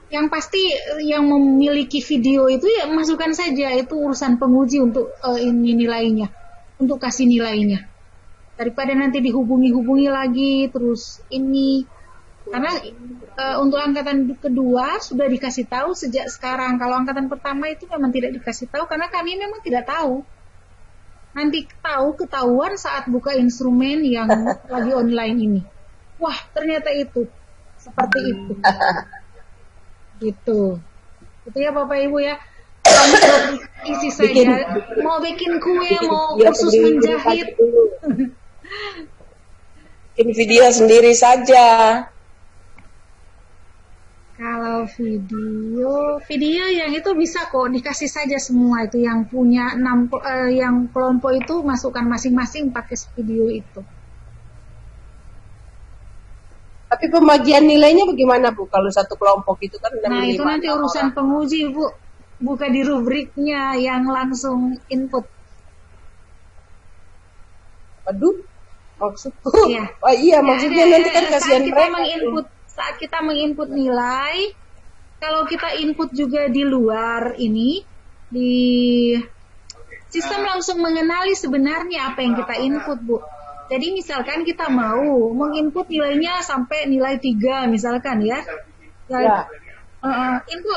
Yang pasti yang memiliki video itu ya masukkan saja, itu urusan penguji untuk ini nilainya, untuk kasih nilainya. Daripada nanti dihubungi lagi terus ini. Karena untuk angkatan kedua sudah dikasih tahu sejak sekarang. Kalau angkatan pertama itu memang tidak dikasih tahu karena kami memang tidak tahu. Nanti ketahuan saat buka instrumen yang lagi online ini. Wah, ternyata itu seperti itu. Gitu. Itu ya Bapak Ibu ya. Isi saja. Mau bikin kue, mau kursus menjahit. Bikin video sendiri saja. Kalau video yang itu bisa kok dikasih saja semua itu yang punya yang kelompok itu masukkan masing-masing pakai video itu. Tapi pembagian nilainya bagaimana Bu? Kalau satu kelompok itu kan nah itu nanti urusan penguji Bu, bukan di rubriknya yang langsung input. Waduh, maksudku? Iya. Oh iya, maksudnya nanti kan kasihan mereka. Saat kita menginput nilai, kalau kita input juga di luar ini, di sistem langsung mengenali sebenarnya apa yang kita input, Bu. Jadi misalkan kita mau menginput nilainya sampai nilai 3 misalkan ya. Ibu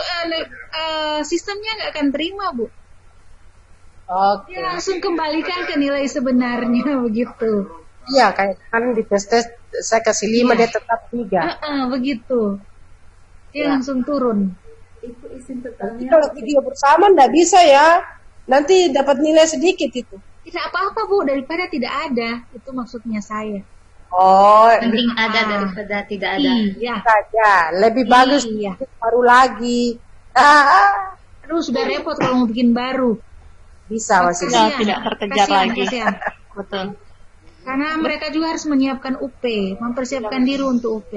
sistemnya nggak akan terima, Bu. Oke. Dia langsung kembalikan ke nilai sebenarnya begitu. Iya, kayak kan di tes saya kasih 5 dia tetap 3. Begitu. Dia langsung turun. Ibu izin Nanti bertanya. kalau video bersama nggak bisa ya. Nanti dapat nilai sedikit itu. Tidak apa-apa, Bu, daripada tidak ada. Itu maksudnya saya. Oh, Mending ada daripada tidak ada. Iya. saja. Lebih bagus baru lagi. Aduh, sudah repot kalau mau bikin baru. Bisa masih. Ya, tidak terkejar lagi. Kasihan. Betul. Karena mereka juga harus menyiapkan UP, mempersiapkan diri untuk UP.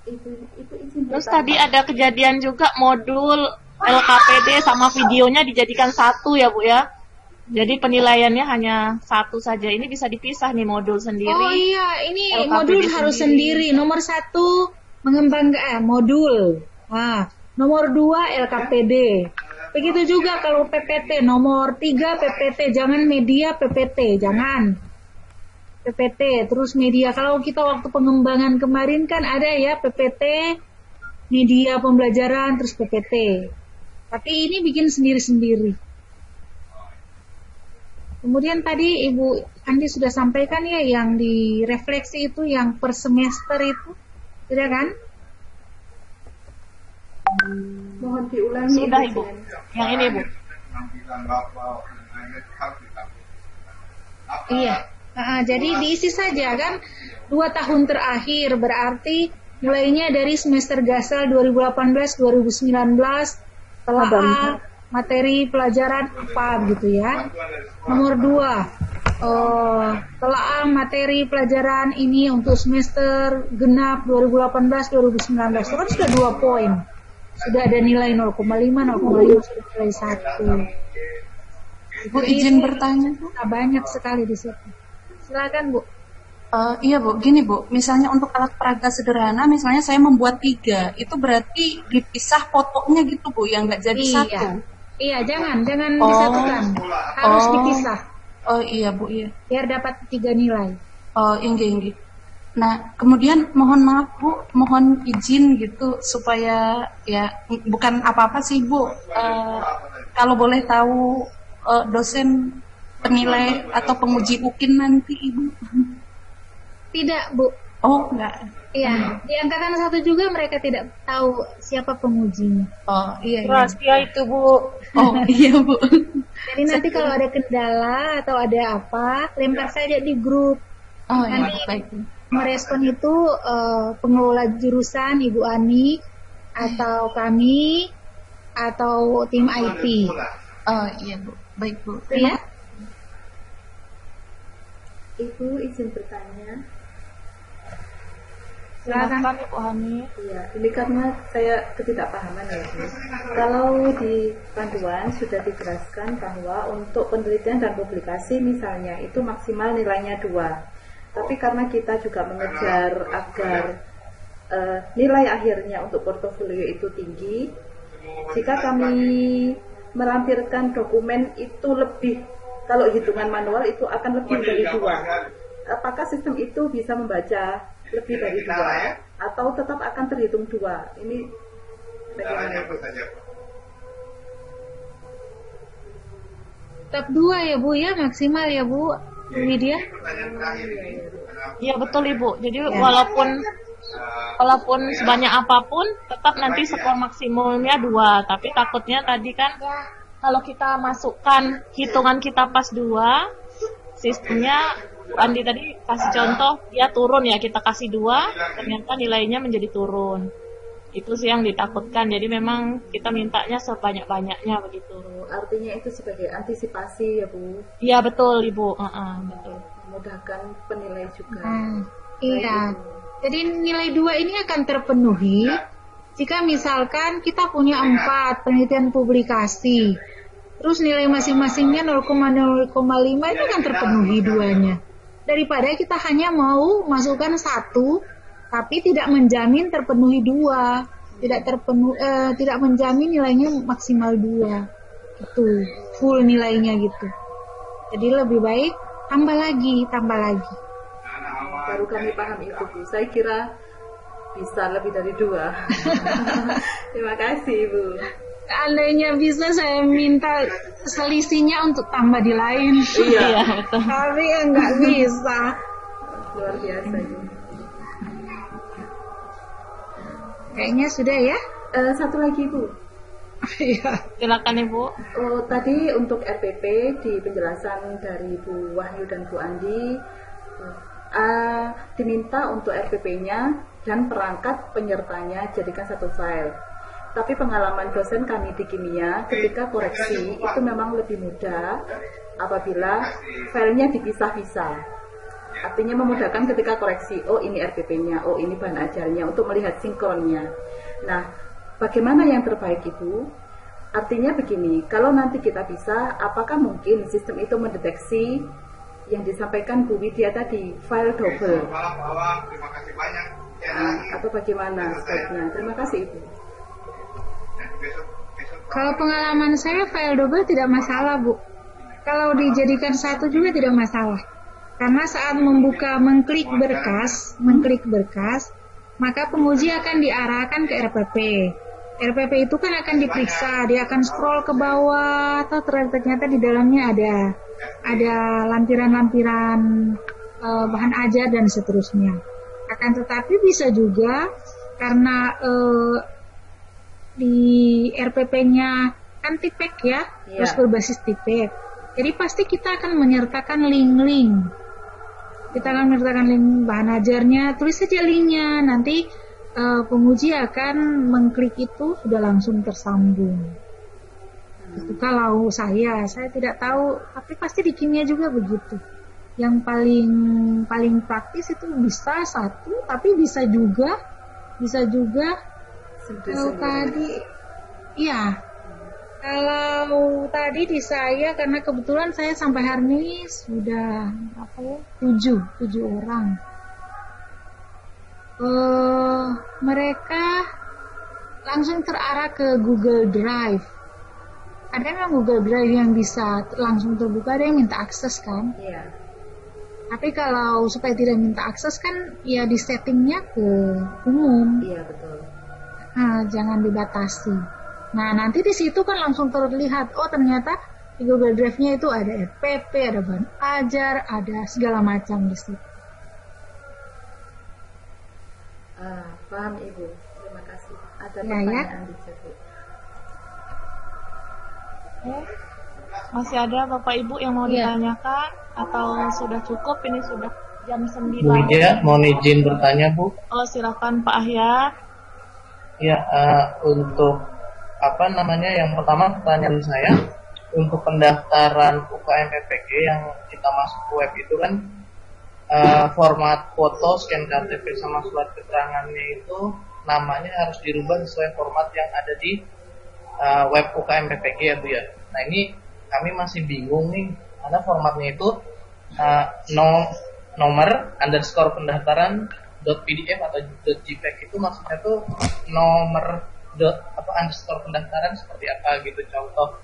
Ibu izin Terus tadi ada kejadian juga modul LKPD sama videonya dijadikan satu ya Bu ya. Jadi penilaiannya hanya satu saja. Ini bisa dipisah nih modul sendiri. Oh iya, ini LKPD modul harus sendiri. Nomor 1 mengembangkan modul. Nomor 2 LKPD. Begitu juga kalau PPT. Nomor 3 PPT. Jangan media PPT. Jangan. PPT. Terus media. Kalau kita waktu pengembangan kemarin kan ada ya PPT, media pembelajaran, terus PPT. Tapi ini bikin sendiri-sendiri. Kemudian tadi Ibu Andi sudah sampaikan ya yang direfleksi itu yang per semester itu. Tidak kan? mohon diulangi. Sudah Ibu. Yang ini Bu. Iya. Jadi diisi saja kan 2 tahun terakhir berarti mulainya dari semester gasal 2018-2019 telah materi pelajaran apa gitu ya. Nomor 2 telah materi pelajaran ini untuk semester genap 2018-2019 itu kan sudah 2 poin. Sudah ada nilai 0,5, 0,5 sudah nilai 1. Bu izin bertanya Bu. Banyak sekali di situ. Silakan Bu. Iya Bu, gini Bu, misalnya untuk alat peraga sederhana, misalnya saya membuat 3, itu berarti dipisah fotonya gitu Bu, yang nggak jadi satu. Iya, jangan disatukan, harus dipisah. Oh iya Bu, iya. Biar dapat 3 nilai. Oh inggih. Nah, kemudian mohon maaf Bu, mohon izin gitu supaya ya bukan apa-apa sih Bu. Kalau boleh tahu dosen penilai atau penguji UKIN nanti Ibu? Tidak Bu. Oh enggak. Iya, di angkatan 1 juga mereka tidak tahu siapa pengujinya. Oh iya. Rahasia itu Bu. Oh iya Bu. Jadi nanti kalau ada kendala atau ada apa, lempar saja di grup. Oh iya, Nanti baik. merespon itu pengelola jurusan Ibu Ani atau kami atau tim IT. Oh iya Bu, baik Bu. Ya. Ibu izin bertanya. Silakan Ibu Hani. Iya, ini karena saya ketidakpahaman ya Bu. Kalau di panduan sudah dijelaskan bahwa untuk penelitian dan publikasi misalnya itu maksimal nilainya 2. Tapi karena kita juga mengejar agar nilai akhirnya untuk portofolio itu tinggi, jika kami melampirkan dokumen itu lebih, kalau hitungan manual itu akan lebih dari 2. Apakah sistem itu bisa membaca lebih dari 2 atau tetap akan terhitung 2? Ini bagaimana? Tetap 2 ya Bu ya, maksimal ya Bu Widya. Iya betul Ibu. Jadi walaupun sebanyak apapun tetap nanti skor maksimumnya 2. Tapi takutnya tadi kan kalau kita masukkan hitungan kita pas 2, sistemnya Andi tadi kasih contoh dia turun ya, kita kasih 2, ternyata nilainya menjadi turun. Itu sih yang ditakutkan. Jadi memang kita mintanya sebanyak-banyaknya begitu. Artinya itu sebagai antisipasi ya Bu. Iya betul Ibu. Betul. Memudahkan penilai juga. Iya. Jadi nilai 2 ini akan terpenuhi jika misalkan kita punya 4 penelitian publikasi. Terus nilai masing-masingnya 0,5 itu akan terpenuhi 2-nya. Daripada kita hanya mau masukkan 1 tapi tidak menjamin terpenuhi 2, tidak menjamin nilainya maksimal 2, gitu, full nilainya gitu. Jadi lebih baik tambah lagi. Baru kami paham itu Bu. Saya kira bisa lebih dari 2. Terima kasih Ibu. Seandainya bisa saya minta selisihnya untuk tambah di lain. Iya, betul. Tapi ya nggak bisa. Luar biasa ini. Kayaknya sudah ya. Satu lagi Bu. Iya. Silakan Ibu. Oh, tadi untuk RPP di penjelasan dari Bu Wahyu dan Bu Andi diminta untuk RPP-nya dan perangkat penyertanya jadikan satu file. Tapi pengalaman dosen kami di kimia ketika koreksi itu memang lebih mudah apabila filenya dipisah-pisah. Artinya memudahkan ketika koreksi, oh ini RPP-nya, oh ini bahan ajarnya, untuk melihat sinkronnya. Nah, bagaimana yang terbaik Ibu? Artinya begini, kalau nanti kita bisa, apakah mungkin sistem itu mendeteksi yang disampaikan Bu Widya tadi, file double? Terima kasih banyak. Atau bagaimana sebaiknya? Terima kasih Ibu. Kalau pengalaman saya file double tidak masalah Bu. Kalau dijadikan satu juga tidak masalah. Karena saat mengklik berkas, maka penguji akan diarahkan ke RPP. RPP itu kan akan diperiksa, dia akan scroll ke bawah, atau ternyata di dalamnya ada lampiran-lampiran bahan ajar dan seterusnya. Akan tetapi bisa juga karena di RPP-nya kan tipek ya, terus berbasis tipek. Jadi pasti kita akan menyertakan link-link. Kita akan menyertakan link bahan ajarnya, tulis saja linknya. Nanti penguji akan mengklik itu sudah langsung tersambung. Itu kalau saya tidak tahu, tapi pasti di kimia juga begitu. Yang paling praktis itu bisa satu, tapi bisa juga kalau tadi, ya. Kalau tadi di saya, karena kebetulan saya sampai hari ini sudah 7 orang. Mereka langsung terarah ke Google Drive. Ada memang Google Drive yang bisa langsung terbuka, ada yang minta akses kan? Iya. Tapi kalau supaya tidak minta akses kan, ya di settingnya ke umum. Iya betul. Nah, jangan dibatasi. Nah, nanti di situ kan langsung terlihat, oh ternyata di Google Drive-nya itu ada RPP, ada bahan ajar, ada segala macam di situ. Paham Ibu, terima kasih. Ada Ya, pertanyaan di chat Bu. Masih ada Bapak Ibu yang mau ditanyakan atau sudah cukup? Ini sudah jam 9. Bu Widya, mohon izin bertanya Bu. Oh, silakan Pak Ahyar. Ya, untuk yang pertama pertanyaan saya, untuk pendaftaran UKM PPG yang kita masuk ke web itu kan format foto, scan KTP sama surat keterangannya itu namanya harus dirubah sesuai format yang ada di web UKM PPG ya Bu ya. Nah ini kami masih bingung nih, karena formatnya itu nomor underscore pendaftaran .pdf atau .jpeg itu maksudnya tuh nomor underscore pendaftaran seperti apa gitu, contoh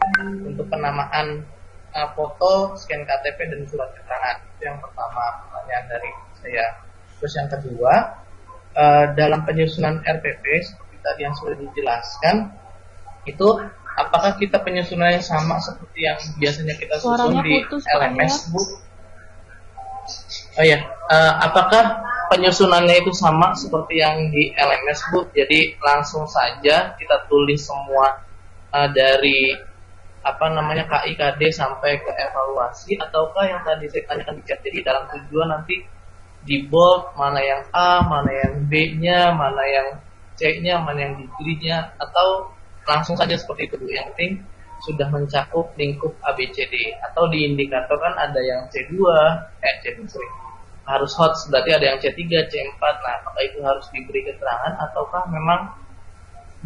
untuk penamaan foto, scan KTP dan surat keterangan. Itu yang pertama pertanyaan dari saya. Terus yang kedua, dalam penyusunan RPP seperti tadi yang sudah dijelaskan, itu apakah kita penyusunannya sama seperti yang biasanya kita susun di LMS Bu? Oh ya, apakah penyusunannya itu sama seperti yang di LMS Bu? Jadi langsung saja kita tulis semua dari KI, KD sampai ke evaluasi, ataukah yang tadi saya tanyakan di chat, jadi dalam tujuan nanti di bold mana yang A, mana yang B-nya, mana yang C-nya, mana yang D-nya, atau langsung saja seperti itu Bu? Yang penting sudah mencakup lingkup ABCD, atau di indikator kan ada yang C2, harus hot, berarti ada yang C3, C4. Nah, apakah itu harus diberi keterangan ataukah memang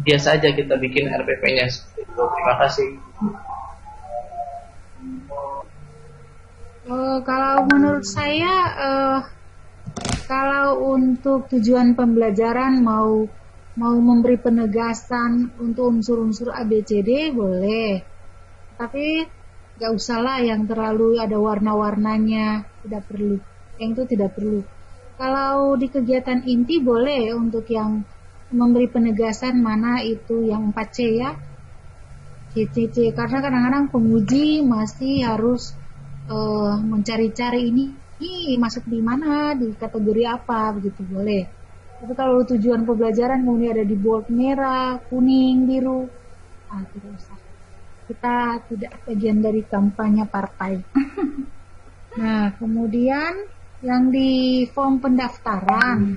biasa aja kita bikin RPP-nya seperti itu? Terima kasih. Kalau menurut saya, kalau untuk tujuan pembelajaran mau memberi penegasan untuk unsur-unsur ABCD boleh, tapi gak usahlah yang terlalu ada warna-warnanya, tidak perlu. Yang itu tidak perlu. Kalau di kegiatan inti boleh untuk yang memberi penegasan mana itu yang 4C ya. C. Karena kadang-kadang penguji masih harus mencari-cari ini masuk di mana, di kategori apa, begitu boleh. Tapi kalau tujuan pembelajaran kemudian ada di bold merah, kuning, biru, tidak usah. Kita tidak bagian dari kampanye partai. Nah, kemudian yang di form pendaftaran,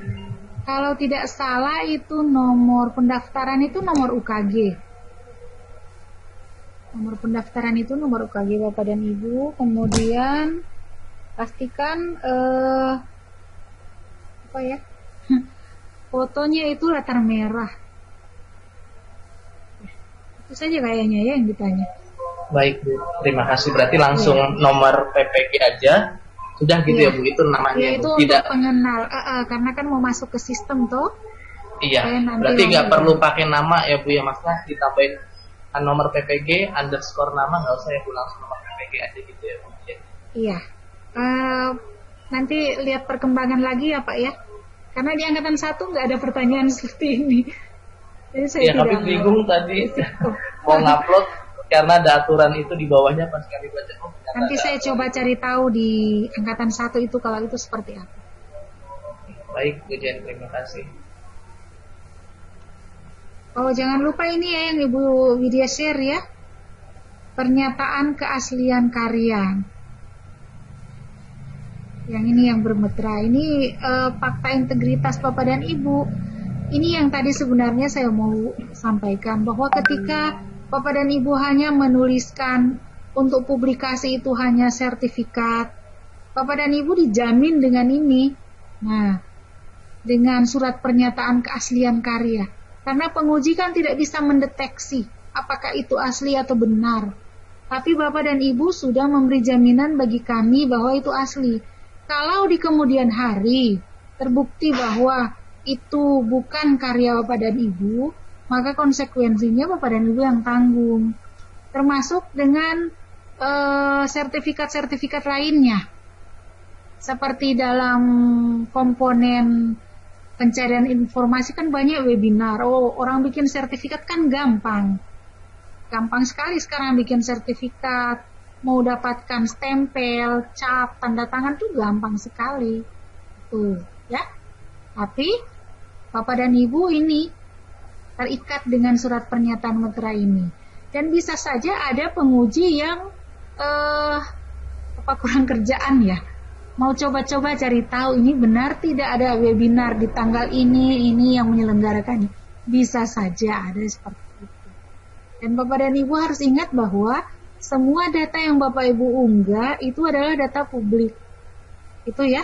kalau tidak salah itu nomor pendaftaran itu nomor UKG. Nomor pendaftaran itu nomor UKG Bapak dan Ibu. Kemudian pastikan fotonya itu latar merah. Itu saja kayaknya ya yang ditanya. Baik Bu, terima kasih. Berarti langsung nomor PPG aja. Sudah gitu ya Bu, itu namanya. Ya, itu tidak untuk pengenal, karena kan mau masuk ke sistem tuh. Iya, berarti nggak perlu pakai nama ya Bu ya, masalah ditambahin nomor PPG underscore nama, nggak usah ya Bu, langsung nomor PPG aja gitu ya Bu. Iya. Nanti lihat perkembangan lagi ya Pak ya. Karena di angkatan 1 nggak ada pertanyaan seperti ini. Jadi saya tapi bingung tadi mau ngupload karena ada aturan itu di bawahnya pas kali baca. Nanti saya coba cari tahu di angkatan 1 itu kalau itu seperti apa. Baik Bu Jen, terima kasih. Oh, jangan lupa ini ya yang Ibu Widya share ya. Pernyataan keaslian karya. Yang ini yang bermetra. Ini fakta integritas Bapak dan Ibu. Ini yang tadi sebenarnya saya mau sampaikan, bahwa ketika Bapak dan Ibu hanya menuliskan untuk publikasi itu hanya sertifikat, Bapak dan Ibu dijamin dengan ini. Nah, dengan surat pernyataan keaslian karya. Karena penguji kan tidak bisa mendeteksi apakah itu asli atau benar. Tapi Bapak dan Ibu sudah memberi jaminan bagi kami bahwa itu asli. Kalau di kemudian hari terbukti bahwa itu bukan karya Bapak dan Ibu, maka konsekuensinya Bapak dan Ibu yang tanggung. Termasuk dengan sertifikat-sertifikat lainnya. Seperti dalam komponen pencarian informasi kan banyak webinar. Oh, orang bikin sertifikat kan gampang. Gampang sekali sekarang bikin sertifikat. Mau dapatkan stempel, cap, tanda tangan tuh gampang sekali. Tuh, ya. Tapi Bapak dan Ibu ini terikat dengan surat pernyataan meterai ini. Dan bisa saja ada penguji yang kurang kerjaan ya. Mau coba-coba cari tahu ini benar tidak ada webinar di tanggal ini yang menyelenggarakannya. Bisa saja ada seperti itu. Dan Bapak dan Ibu harus ingat bahwa semua data yang Bapak Ibu unggah itu adalah data publik. Itu ya.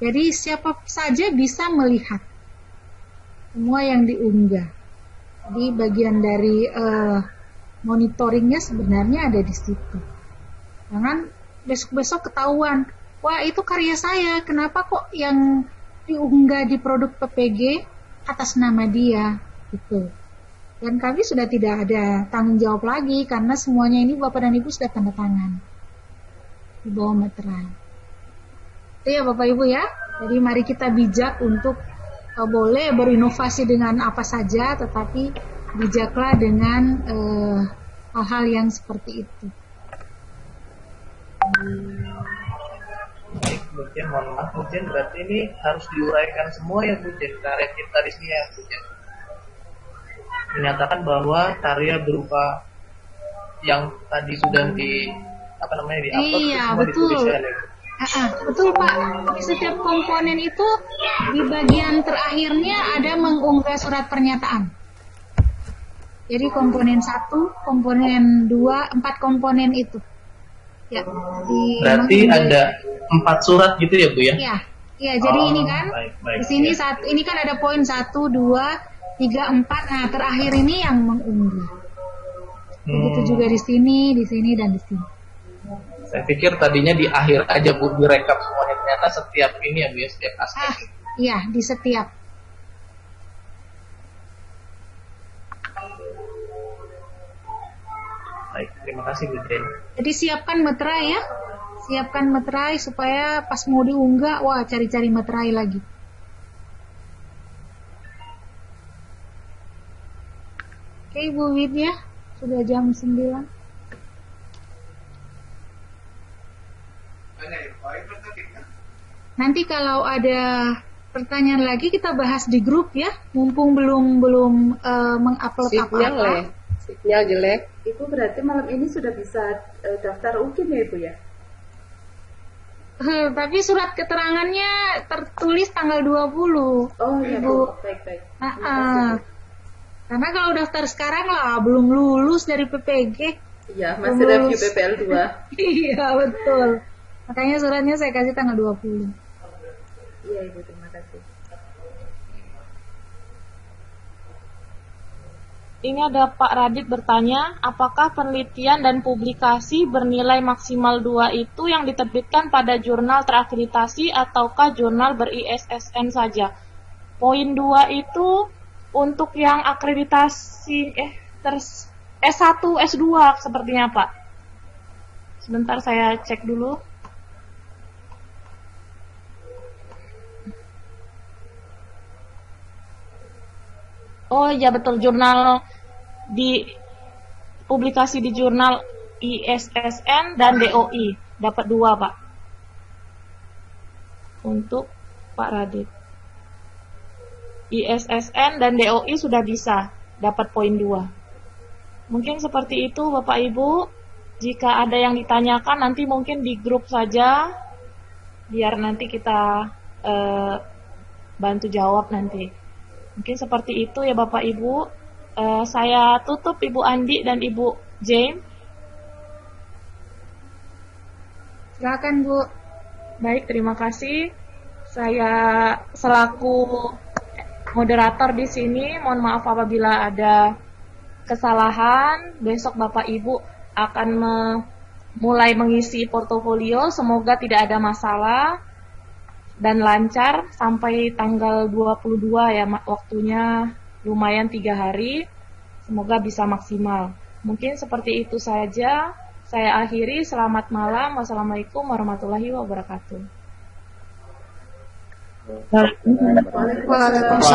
Jadi siapa saja bisa melihat semua yang diunggah. Jadi bagian dari monitoringnya sebenarnya ada di situ. Jangan besok-besok ketahuan, wah itu karya saya, kenapa kok yang diunggah di produk PPG atas nama dia, gitu. Dan kami sudah tidak ada tanggung jawab lagi karena semuanya ini Bapak dan Ibu sudah tanda tangan di bawah meterai. Itu ya Bapak Ibu ya. Jadi mari kita bijak untuk boleh berinovasi dengan apa saja, tetapi bijaklah dengan hal-hal yang seperti itu. Baik, Bu Jen, mohon maaf Bu Jen, berarti ini harus diuraikan semua ya Bu Jen, karya kita di sini ya Bu Jen. Menyatakan bahwa karya berupa yang tadi sudah di-upload iya, semua betul. dituliskan ya. Betul Pak, di setiap komponen itu di bagian terakhirnya ada mengunggah surat pernyataan. Jadi komponen 1, komponen 2, 4 komponen itu. Ya, berarti ada 4 surat gitu ya Bu ya? Iya, jadi ini kan baik, di sini ya. ini kan ada poin 1, 2, 3, 4. Nah, terakhir ini yang mengunggah. Begitu juga di sini, dan di sini. Saya pikir tadinya di akhir aja Bu, direkap semuanya, ternyata setiap ini ya Bu ya, setiap aspek. Iya, di setiap. Baik, terima kasih Bu Jen. Jadi siapkan meterai ya. siapkan materai supaya pas mau diunggah, wah cari-cari materai lagi. Oke, Ibu Widya, sudah jam 9. Nanti kalau ada pertanyaan lagi kita bahas di grup ya, mumpung belum mengupload apa-apa. Sinyal jelek. Ibu berarti malam ini sudah bisa daftar UKIM ya Ibu ya? Tapi surat keterangannya tertulis tanggal 20. Oh iya Bu, baik-baik. Karena kalau daftar sekarang lah belum lulus dari PPG. Iya, masih review PPL 2. Iya, betul. Makanya suratnya saya kasih tanggal 20. Iya Ibu, terima kasih. Ini ada Pak Radit bertanya, apakah penelitian dan publikasi bernilai maksimal 2 itu yang diterbitkan pada jurnal terakreditasi ataukah jurnal ber-ISSN saja? Poin 2 itu untuk yang akreditasi S1, S2 sepertinya Pak. Sebentar saya cek dulu. Oh iya betul, jurnal di publikasi di jurnal ISSN dan DOI dapat 2 Pak. Untuk Pak Radit. ISSN dan DOI sudah bisa dapat poin 2. Mungkin seperti itu Bapak Ibu. Jika ada yang ditanyakan nanti mungkin di grup saja biar nanti kita bantu jawab nanti. Mungkin seperti itu ya Bapak Ibu. Saya tutup Ibu Andi dan Ibu Jane. Silakan Bu. Baik, terima kasih. Saya selaku moderator di sini, mohon maaf apabila ada kesalahan. Besok Bapak Ibu akan mulai mengisi portofolio. Semoga tidak ada masalah dan lancar sampai tanggal 22 ya, waktunya lumayan 3 hari. Semoga bisa maksimal. Mungkin seperti itu saja. Saya akhiri. Selamat malam. Wassalamualaikum warahmatullahi wabarakatuh. Waalaikumsalam.